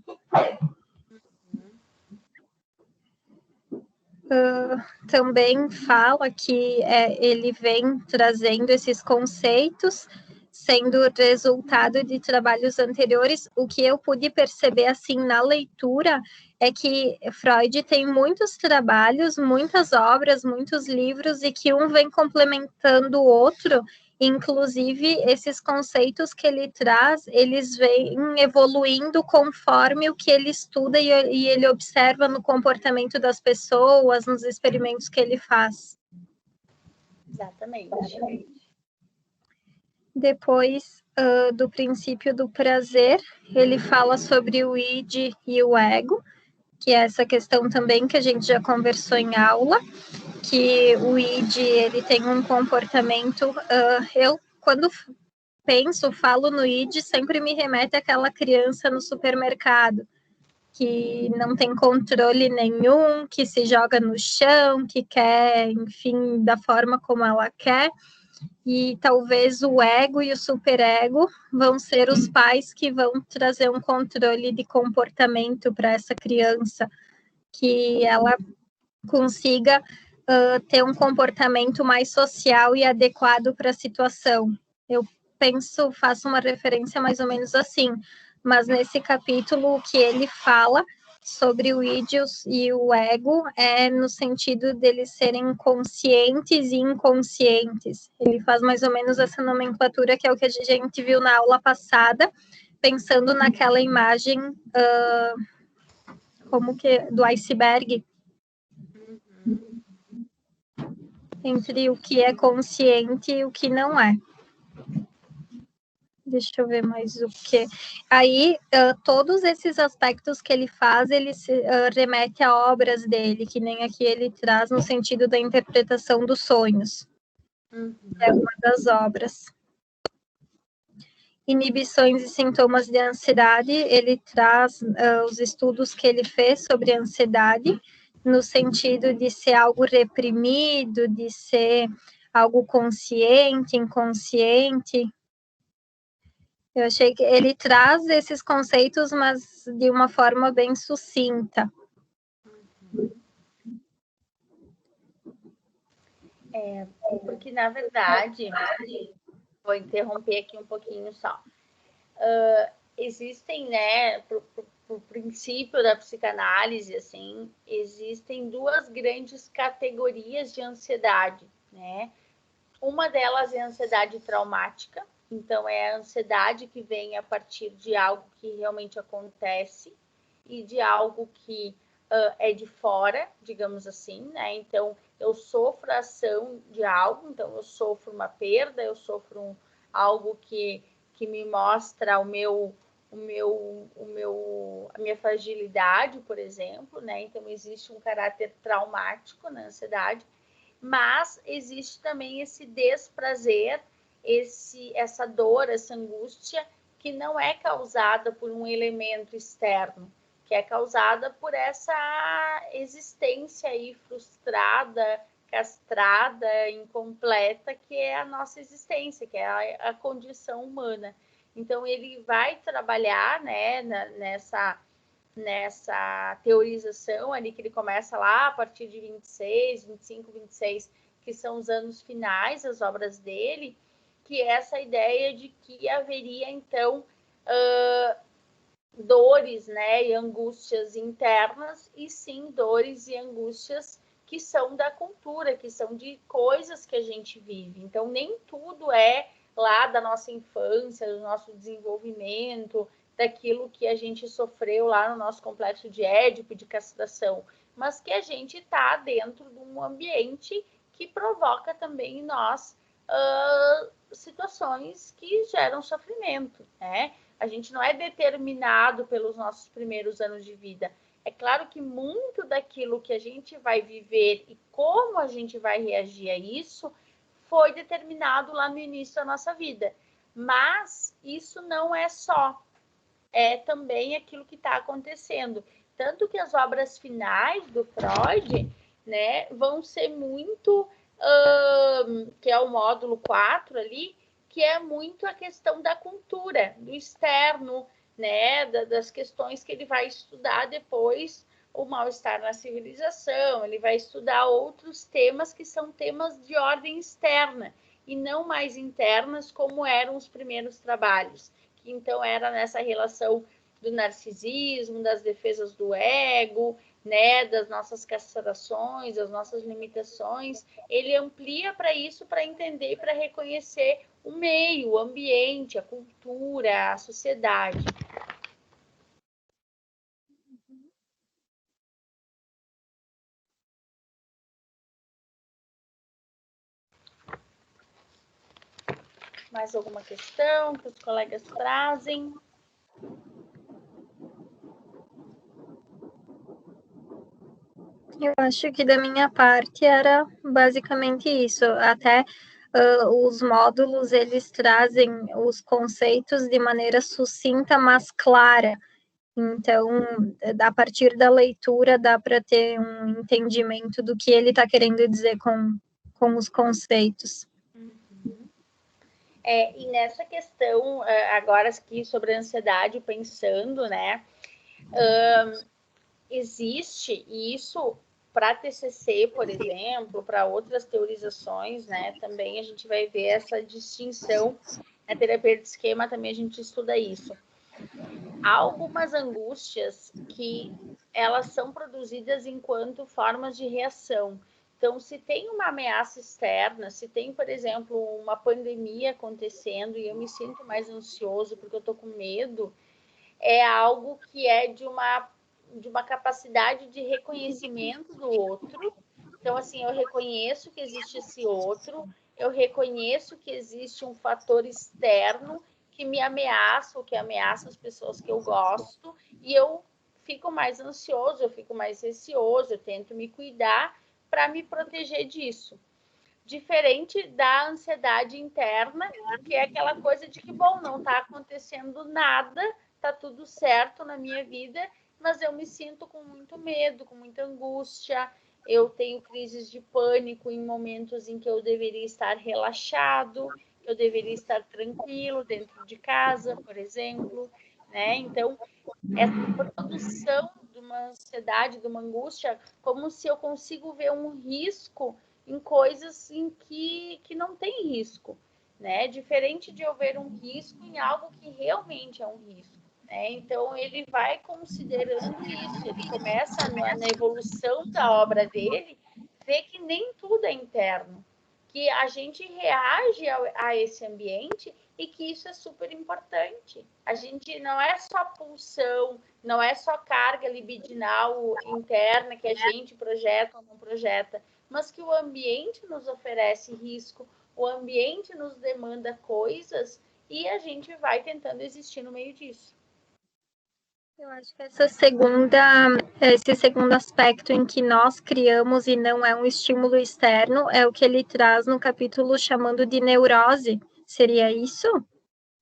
Também fala que ele vem trazendo esses conceitos, sendo resultado de trabalhos anteriores. O que eu pude perceber assim na leitura é que Freud tem muitos trabalhos, muitas obras, muitos livros, e que um vem complementando o outro. Inclusive, esses conceitos que ele traz, eles vêm evoluindo conforme o que ele estuda e ele observa no comportamento das pessoas, nos experimentos que ele faz. Exatamente. Depois do princípio do prazer, ele fala sobre o id e o ego, que é essa questão também que a gente já conversou em aula, que o id, ele tem um comportamento, eu, quando falo no id, sempre me remete àquela criança no supermercado, que não tem controle nenhum, que se joga no chão, que quer, enfim, da forma como ela quer, e talvez o ego e o superego vão ser os pais que vão trazer um controle de comportamento para essa criança, que ela consiga ter um comportamento mais social e adequado para a situação. Eu faço uma referência mais ou menos assim, mas nesse capítulo o que ele fala sobre o id e o ego é no sentido deles serem conscientes e inconscientes. Ele faz mais ou menos essa nomenclatura que é o que a gente viu na aula passada, pensando naquela imagem do iceberg, entre o que é consciente e o que não é. Deixa eu ver mais o que. Aí, todos esses aspectos que ele faz, ele se remete a obras dele, que nem aqui ele traz no sentido da interpretação dos sonhos. É uma das obras. Inibições e sintomas de ansiedade, ele traz os estudos que ele fez sobre a ansiedade, no sentido de ser algo reprimido, de ser algo consciente, inconsciente. Eu achei que ele traz esses conceitos, mas de uma forma bem sucinta. Porque, na verdade, vou interromper aqui um pouquinho só. Existem, né, pro princípio da psicanálise, assim, existem duas grandes categorias de ansiedade, né? Uma delas é a ansiedade traumática, então é a ansiedade que vem a partir de algo que realmente acontece e de algo que é de fora, digamos assim, né? Então, eu sofro a ação de algo, então eu sofro uma perda, eu sofro algo que me mostra a minha fragilidade, por exemplo, né? Então, existe um caráter traumático na ansiedade, mas existe também esse desprazer, essa dor, essa angústia, que não é causada por um elemento externo, que é causada por essa existência aí frustrada, castrada, incompleta, que é a nossa existência, que é a condição humana. Então, ele vai trabalhar, né, nessa teorização ali, que ele começa lá a partir de 26, 25, 26, que são os anos finais das obras dele, que é essa ideia de que haveria, então, dores, né, e angústias internas, e sim dores e angústias que são da cultura, que são de coisas que a gente vive. Então, nem tudo é lá da nossa infância, do nosso desenvolvimento, daquilo que a gente sofreu lá no nosso complexo de Édipo, de castração, mas que a gente está dentro de um ambiente que provoca também em nós situações que geram sofrimento, né? A gente não é determinado pelos nossos primeiros anos de vida. É claro que muito daquilo que a gente vai viver e como a gente vai reagir a isso foi determinado lá no início da nossa vida. Mas isso não é só. É também aquilo que está acontecendo. Tanto que as obras finais do Freud, né, vão ser muito, que é o módulo 4 ali, que é muito a questão da cultura, do externo, né, das questões que ele vai estudar depois, o mal-estar na civilização, ele vai estudar outros temas que são temas de ordem externa, e não mais internas, como eram os primeiros trabalhos. Então, era nessa relação do narcisismo, das defesas do ego, né, das nossas castrações, das nossas limitações. Ele amplia para isso, para entender e para reconhecer o meio, o ambiente, a cultura, a sociedade. Mais alguma questão que os colegas trazem? Eu acho que da minha parte era basicamente isso. Até os módulos, eles trazem os conceitos de maneira sucinta, mas clara. Então, a partir da leitura, dá para ter um entendimento do que ele está querendo dizer com os conceitos. E nessa questão, agora aqui sobre a ansiedade, pensando, né, existe, e isso para TCC, por exemplo, para outras teorizações, né, também a gente vai ver essa distinção. Na terapia de esquema também a gente estuda isso. Há algumas angústias que elas são produzidas enquanto formas de reação. Então, se tem uma ameaça externa, se tem, por exemplo, uma pandemia acontecendo e eu me sinto mais ansioso porque eu estou com medo, é algo que é de uma capacidade de reconhecimento do outro. Então, assim, eu reconheço que existe esse outro, eu reconheço que existe um fator externo que me ameaça, ou que ameaça as pessoas que eu gosto, e eu fico mais ansioso, eu fico mais receoso, eu tento me cuidar para me proteger disso. Diferente da ansiedade interna, que é aquela coisa de que, bom, não está acontecendo nada, está tudo certo na minha vida, mas eu me sinto com muito medo, com muita angústia, eu tenho crises de pânico em momentos em que eu deveria estar relaxado, eu deveria estar tranquilo dentro de casa, por exemplo, né? Então, essa produção de uma ansiedade, de uma angústia, como se eu consigo ver um risco em coisas em que não tem risco, né? Diferente de eu ver um risco em algo que realmente é um risco, né? Então, ele vai considerando isso, ele começa na evolução da obra dele, ver que nem tudo é interno, que a gente reage a esse ambiente e que isso é super importante. A gente não é só pulsão, não é só carga libidinal interna que a gente projeta ou não projeta, mas que o ambiente nos oferece risco, o ambiente nos demanda coisas e a gente vai tentando existir no meio disso. Eu acho que esse segundo aspecto em que nós criamos e não é um estímulo externo é o que ele traz no capítulo chamando de neurose. Seria isso?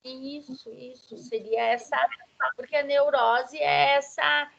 Isso seria essa, porque a neurose é essa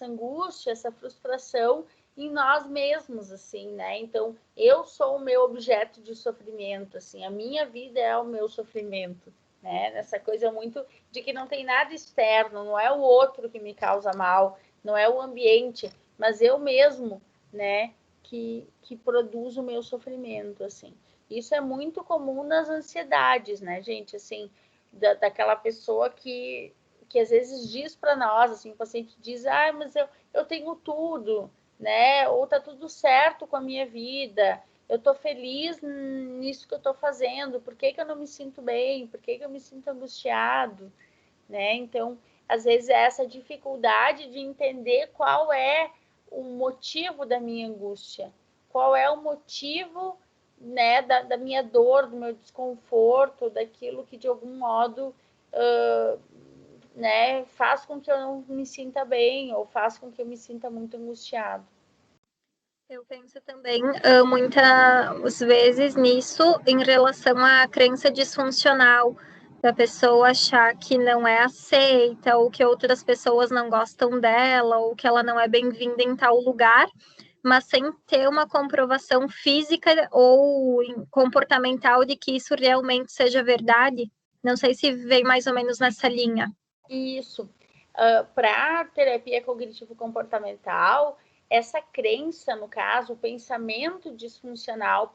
angústia, essa frustração em nós mesmos, assim, né? Então, eu sou o meu objeto de sofrimento, assim, a minha vida é o meu sofrimento, né? Essa coisa muito de que não tem nada externo, não é o outro que me causa mal, não é o ambiente, mas eu mesmo, né, que produz o meu sofrimento, assim. Isso é muito comum nas ansiedades, né, gente? Assim, daquela pessoa que às vezes diz para nós, assim, o paciente diz, mas eu tenho tudo, né? Ou tá tudo certo com a minha vida, eu tô feliz nisso que eu tô fazendo, por que eu não me sinto bem? Por que eu me sinto angustiado? Né? Então, às vezes, é essa dificuldade de entender qual é o motivo da minha angústia, qual é o motivo, né, da minha dor, do meu desconforto, daquilo que de algum modo né, faz com que eu não me sinta bem ou faz com que eu me sinta muito angustiado. Eu penso também muitas vezes nisso em relação à crença disfuncional, da pessoa achar que não é aceita, ou que outras pessoas não gostam dela, ou que ela não é bem-vinda em tal lugar, mas sem ter uma comprovação física ou comportamental de que isso realmente seja verdade. Não sei se vem mais ou menos nessa linha. Isso. Para terapia cognitivo-comportamental, essa crença, no caso, o pensamento disfuncional, o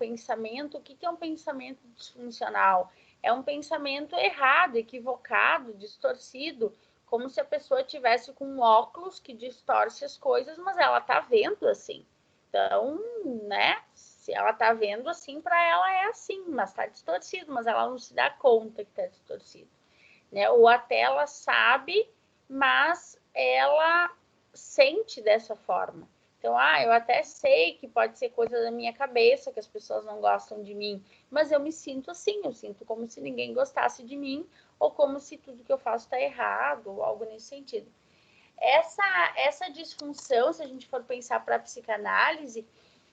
que é um pensamento disfuncional? É um pensamento errado, equivocado, distorcido, como se a pessoa tivesse com um óculos que distorce as coisas, mas ela está vendo assim. Então, né, se ela está vendo assim, para ela é assim, mas está distorcido, mas ela não se dá conta que está distorcido. Né? Ou até ela sabe, mas ela sente dessa forma. Então, eu até sei que pode ser coisa da minha cabeça, que as pessoas não gostam de mim, mas eu me sinto assim, eu sinto como se ninguém gostasse de mim, ou como se tudo que eu faço está errado, ou algo nesse sentido. Essa disfunção, se a gente for pensar para a psicanálise,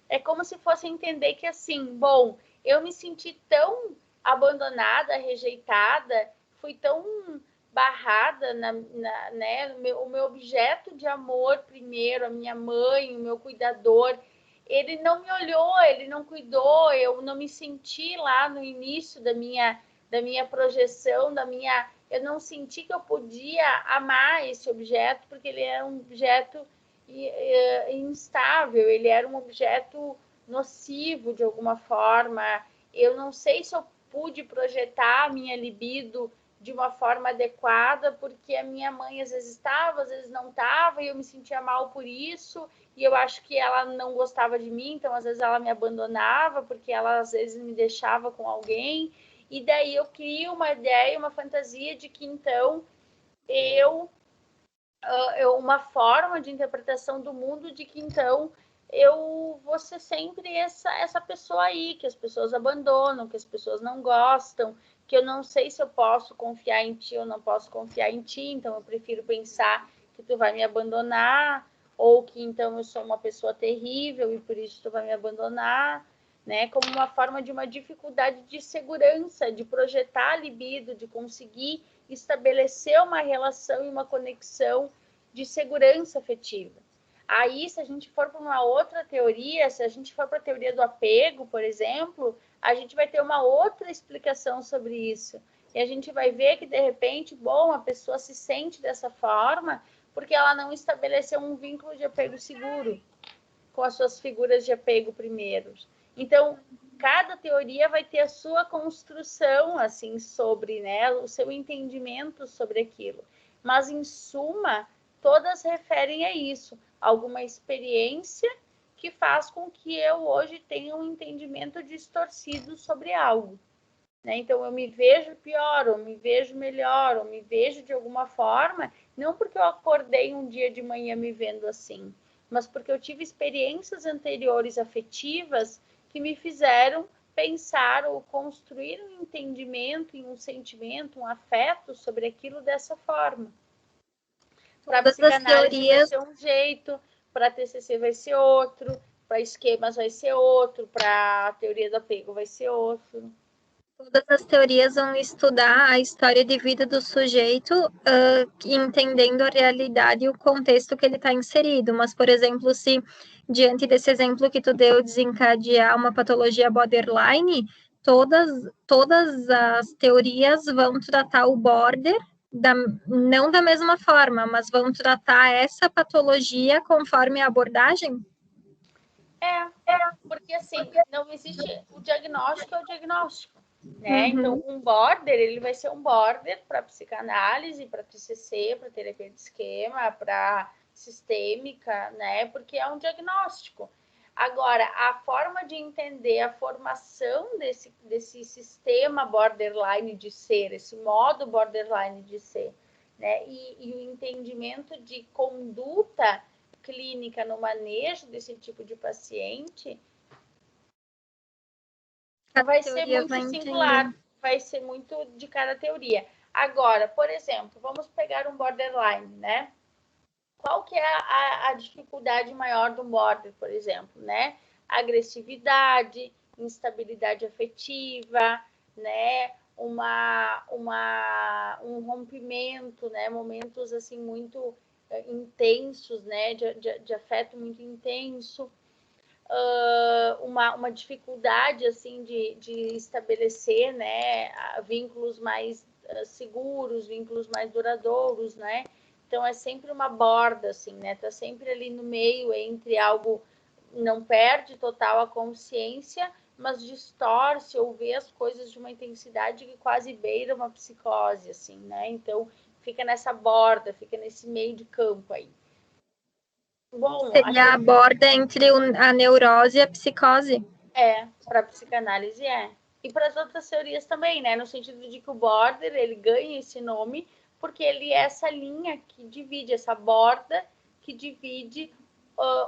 é como se fosse entender que, assim, bom, eu me senti tão abandonada, rejeitada, fui tão barrada, né? O meu objeto de amor primeiro, a minha mãe, o meu cuidador, ele não me olhou, ele não cuidou, eu não me senti lá no início da minha projeção, eu não senti que eu podia amar esse objeto, porque ele era um objeto instável, ele era um objeto nocivo de alguma forma. Eu não sei se eu pude projetar a minha libido de uma forma adequada, porque a minha mãe às vezes estava, às vezes não estava, e eu me sentia mal por isso, e eu acho que ela não gostava de mim, então às vezes ela me abandonava, porque ela às vezes me deixava com alguém, e daí eu crio uma ideia, uma fantasia de que então uma forma de interpretação do mundo de que então eu vou ser sempre essa pessoa aí, que as pessoas abandonam, que as pessoas não gostam, que eu não sei se eu posso confiar em ti ou não posso confiar em ti, então eu prefiro pensar que tu vai me abandonar, ou que então eu sou uma pessoa terrível e por isso tu vai me abandonar, né? Como uma forma de uma dificuldade de segurança, de projetar a libido, de conseguir estabelecer uma relação e uma conexão de segurança afetiva. Aí, se a gente for para uma outra teoria, se a gente for para a teoria do apego, por exemplo, a gente vai ter uma outra explicação sobre isso. E a gente vai ver que, de repente, bom, a pessoa se sente dessa forma porque ela não estabeleceu um vínculo de apego seguro com as suas figuras de apego primeiros. Então, cada teoria vai ter a sua construção, assim, sobre, né, o seu entendimento sobre aquilo. Mas, em suma, todas referem a isso, alguma experiência que faz com que eu hoje tenha um entendimento distorcido sobre algo. Né? Então, eu me vejo pior, ou me vejo melhor, ou me vejo de alguma forma, não porque eu acordei um dia de manhã me vendo assim, mas porque eu tive experiências anteriores afetivas que me fizeram pensar ou construir um entendimento e um sentimento, um afeto sobre aquilo dessa forma. Para a psicanálise vai ser um jeito, para a TCC vai ser outro, para esquemas vai ser outro, para a teoria do apego vai ser outro. Todas as teorias vão estudar a história de vida do sujeito, entendendo a realidade e o contexto que ele está inserido. Mas, por exemplo, se diante desse exemplo que tu deu, desencadear uma patologia borderline, todas as teorias vão tratar o border, não da mesma forma, mas vão tratar essa patologia conforme a abordagem? Porque assim, não existe, o diagnóstico é o diagnóstico. Né? Então, um border, ele vai ser um border para psicanálise, para TCC, para terapia de esquema, para sistêmica, né? Porque é um diagnóstico. Agora, a forma de entender a formação desse sistema borderline de ser, esse modo borderline de ser, né? E o entendimento de conduta clínica no manejo desse tipo de paciente vai ser muito singular, vai ser muito de cada teoria. Agora, por exemplo, vamos pegar um borderline, né? Qual que é a dificuldade maior do border, por exemplo, né? Agressividade, instabilidade afetiva, né? Um rompimento, né? Momentos assim muito intensos, né? De afeto muito intenso. Uma dificuldade assim de estabelecer, né, vínculos mais seguros, vínculos mais duradouros, né? Então é sempre uma borda assim, né? Tá sempre ali no meio entre algo, não perde total a consciência, mas distorce ou vê as coisas de uma intensidade que quase beira uma psicose, assim, né? Então fica nessa borda, fica nesse meio de campo aí. Bom, seria a borda entre a neurose e a psicose. Para a psicanálise E para as outras teorias também, né? No sentido de que o border, ele ganha esse nome porque ele é essa linha que divide, essa borda que divide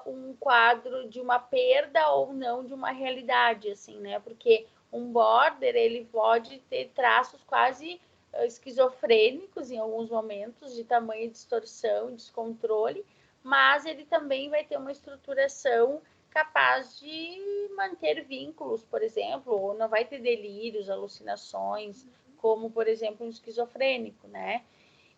um quadro de uma perda ou não de uma realidade, assim, né? Porque um border, ele pode ter traços quase esquizofrênicos em alguns momentos, de tamanha distorção, descontrole, mas ele também vai ter uma estruturação capaz de manter vínculos, por exemplo, ou não vai ter delírios, alucinações, como, por exemplo, um esquizofrênico, né?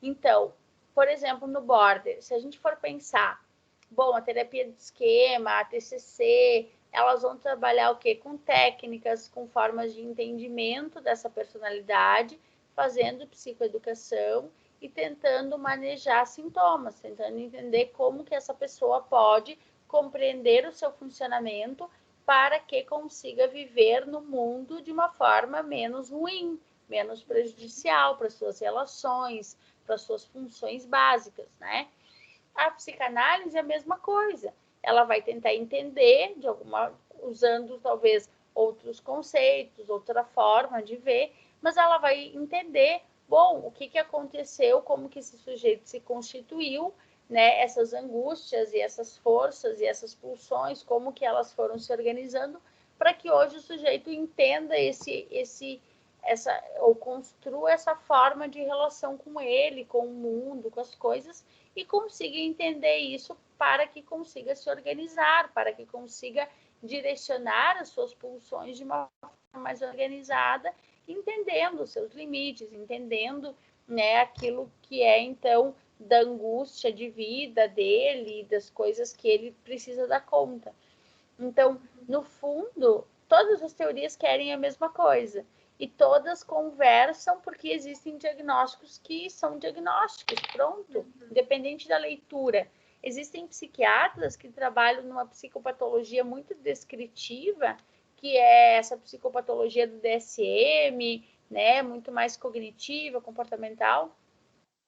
Então, por exemplo, no border, se a gente for pensar, bom, a terapia de esquema, a TCC, elas vão trabalhar o quê? Com técnicas, com formas de entendimento dessa personalidade, fazendo psicoeducação e tentando manejar sintomas, tentando entender como que essa pessoa pode compreender o seu funcionamento para que consiga viver no mundo de uma forma menos ruim, menos prejudicial para suas relações, para suas funções básicas, né? A psicanálise é a mesma coisa. Ela vai tentar entender usando talvez outros conceitos, outra forma de ver, mas ela vai entender, bom, o que aconteceu, como que esse sujeito se constituiu, né? Essas angústias e essas forças e essas pulsões, como que elas foram se organizando para que hoje o sujeito entenda ou construa essa forma de relação com ele, com o mundo, com as coisas, e consiga entender isso para que consiga se organizar, para que consiga direcionar as suas pulsões de uma forma mais organizada, entendendo os seus limites, entendendo, né, aquilo que é, então, da angústia de vida dele, das coisas que ele precisa dar conta. Então, no fundo, todas as teorias querem a mesma coisa. E todas conversam porque existem diagnósticos que são diagnósticos, pronto, independente da leitura. Existem psiquiatras que trabalham numa psicopatologia muito descritiva, que é essa psicopatologia do DSM, né, muito mais cognitiva, comportamental.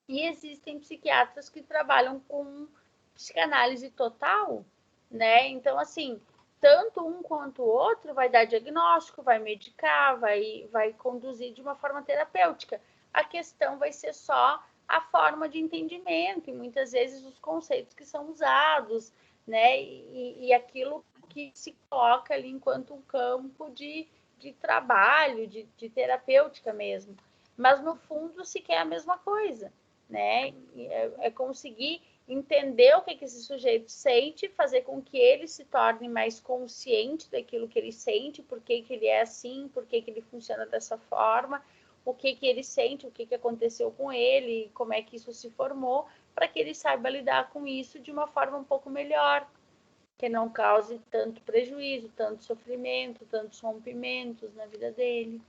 E existem psiquiatras que trabalham com psicanálise total, né? Então, assim, tanto um quanto o outro vai dar diagnóstico, vai medicar, vai conduzir de uma forma terapêutica. A questão vai ser só a forma de entendimento e muitas vezes os conceitos que são usados, né? E aquilo que se coloca ali enquanto um campo de trabalho, de terapêutica mesmo. Mas, no fundo, se quer a mesma coisa, né? É conseguir entender o que esse sujeito sente, fazer com que ele se torne mais consciente daquilo que ele sente, por que ele é assim, por que ele funciona dessa forma, o que ele sente, o que aconteceu com ele, como é que isso se formou, para que ele saiba lidar com isso de uma forma um pouco melhor, que não cause tanto prejuízo, tanto sofrimento, tantos rompimentos na vida dele.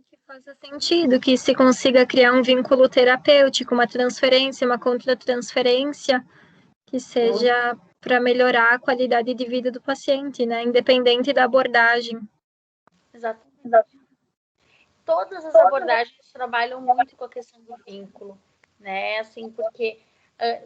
Que faça sentido, que se consiga criar um vínculo terapêutico, uma transferência, uma contratransferência, que seja para melhorar a qualidade de vida do paciente, né? Independente da abordagem. Exatamente. Todas as abordagens trabalham muito com a questão do vínculo, né? Assim, porque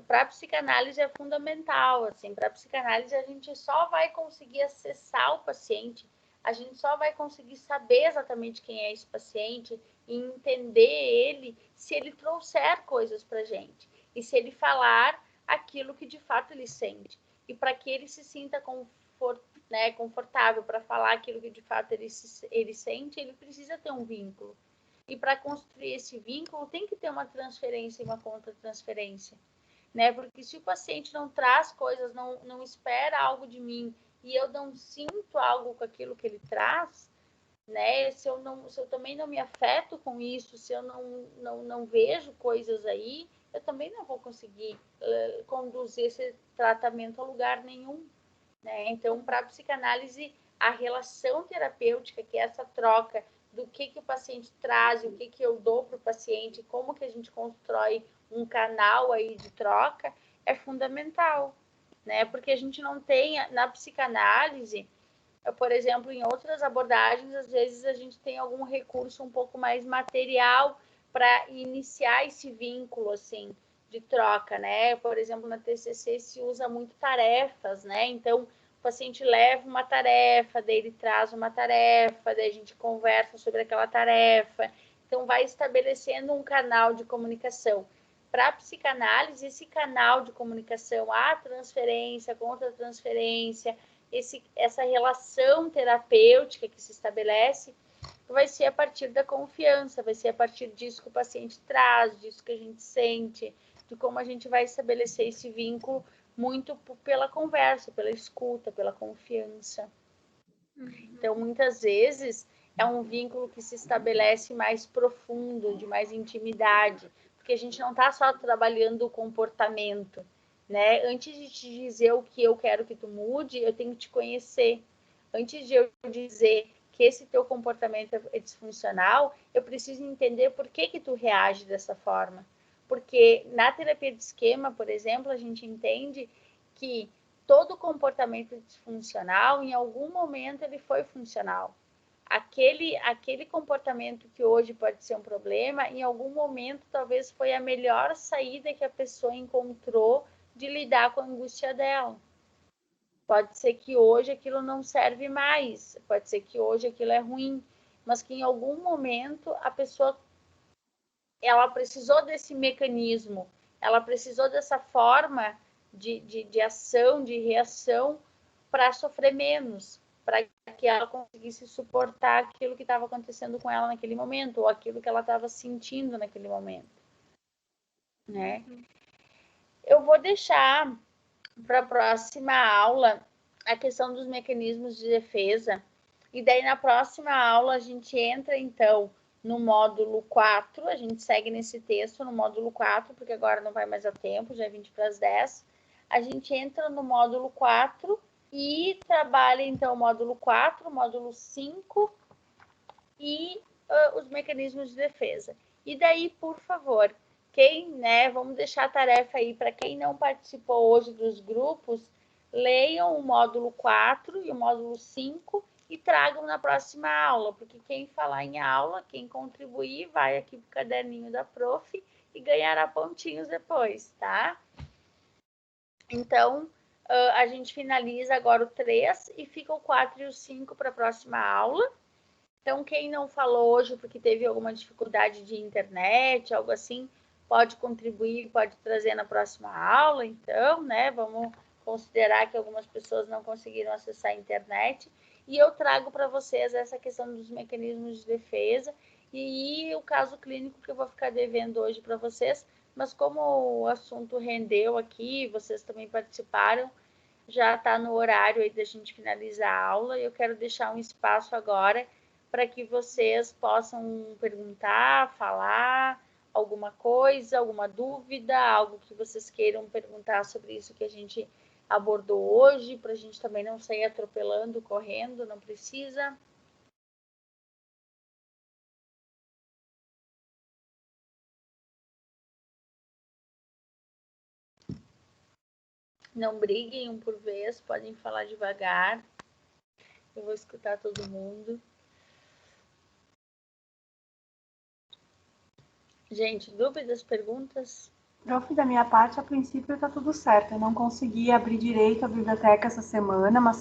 para a psicanálise é fundamental, assim, para a psicanálise a gente só vai conseguir acessar o paciente, a gente só vai conseguir saber exatamente quem é esse paciente e entender ele se ele trouxer coisas para a gente e se ele falar aquilo que de fato ele sente. E para que ele se sinta confortável para falar aquilo que de fato ele sente, ele precisa ter um vínculo. E para construir esse vínculo tem que ter uma transferência e uma contratransferência, né? Porque se o paciente não traz coisas, não espera algo de mim e eu não sinto algo com aquilo que ele traz, né? Se eu também não me afeto com isso, se eu não vejo coisas aí, eu também não vou conseguir conduzir esse tratamento a lugar nenhum, né? Então, para a psicanálise, a relação terapêutica, que é essa troca do que o paciente traz, o que eu dou para o paciente, como que a gente constrói um canal aí de troca, é fundamental, né? Porque a gente não tem, na psicanálise, por exemplo, em outras abordagens, às vezes a gente tem algum recurso um pouco mais material para iniciar esse vínculo, assim, de troca, né? Por exemplo, na TCC se usa muito tarefas, né? Então, o paciente leva uma tarefa, daí ele traz uma tarefa, daí a gente conversa sobre aquela tarefa. Então, vai estabelecendo um canal de comunicação. Para a psicanálise, esse canal de comunicação, a transferência, a contratransferência, essa relação terapêutica que se estabelece, vai ser a partir da confiança, vai ser a partir disso que o paciente traz, disso que a gente sente, de como a gente vai estabelecer esse vínculo muito pela conversa, pela escuta, pela confiança. Então, muitas vezes, é um vínculo que se estabelece mais profundo, de mais intimidade, porque a gente não está só trabalhando o comportamento, né? Antes de te dizer o que eu quero que tu mude, eu tenho que te conhecer. Antes de eu dizer que esse teu comportamento é disfuncional, eu preciso entender por que tu reage dessa forma. Porque na terapia de esquema, por exemplo, a gente entende que todo comportamento disfuncional, em algum momento, ele foi funcional. Aquele comportamento que hoje pode ser um problema, em algum momento, talvez foi a melhor saída que a pessoa encontrou de lidar com a angústia dela. Pode ser que hoje aquilo não serve mais, pode ser que hoje aquilo é ruim, mas que em algum momento a pessoa ela precisou desse mecanismo, ela precisou dessa forma de ação, de reação para sofrer menos, para que ela conseguisse suportar aquilo que estava acontecendo com ela naquele momento, ou aquilo que ela estava sentindo naquele momento, né? Eu vou deixar para a próxima aula a questão dos mecanismos de defesa, e daí na próxima aula a gente entra, então, no módulo 4, a gente segue nesse texto no módulo 4, porque agora não vai mais a tempo, já é 20 para as 10. A gente entra no módulo 4 e trabalha, então, o módulo 4, o módulo 5 e os mecanismos de defesa. E daí, por favor, vamos deixar a tarefa aí para quem não participou hoje dos grupos, leiam o módulo 4 e o módulo 5 e tragam na próxima aula, porque quem falar em aula, quem contribuir, vai aqui pro caderninho da prof e ganhará pontinhos depois, tá? Então, a gente finaliza agora o 3 e fica o 4 e o 5 para a próxima aula. Então, quem não falou hoje porque teve alguma dificuldade de internet, algo assim, pode contribuir, pode trazer na próxima aula. Então, né, vamos considerar que algumas pessoas não conseguiram acessar a internet. E eu trago para vocês essa questão dos mecanismos de defesa e o caso clínico que eu vou ficar devendo hoje para vocês. Mas como o assunto rendeu aqui, vocês também participaram, já está no horário aí da gente finalizar a aula. Eu quero deixar um espaço agora para que vocês possam perguntar, falar alguma coisa, alguma dúvida, algo que vocês queiram perguntar sobre isso que a gente abordou hoje, para a gente também não sair atropelando, correndo, não precisa. Não briguem um por vez, podem falar devagar. Eu vou escutar todo mundo. Gente, dúvidas, perguntas? Prof, da minha parte, a princípio está tudo certo. Eu não consegui abrir direito a biblioteca essa semana, mas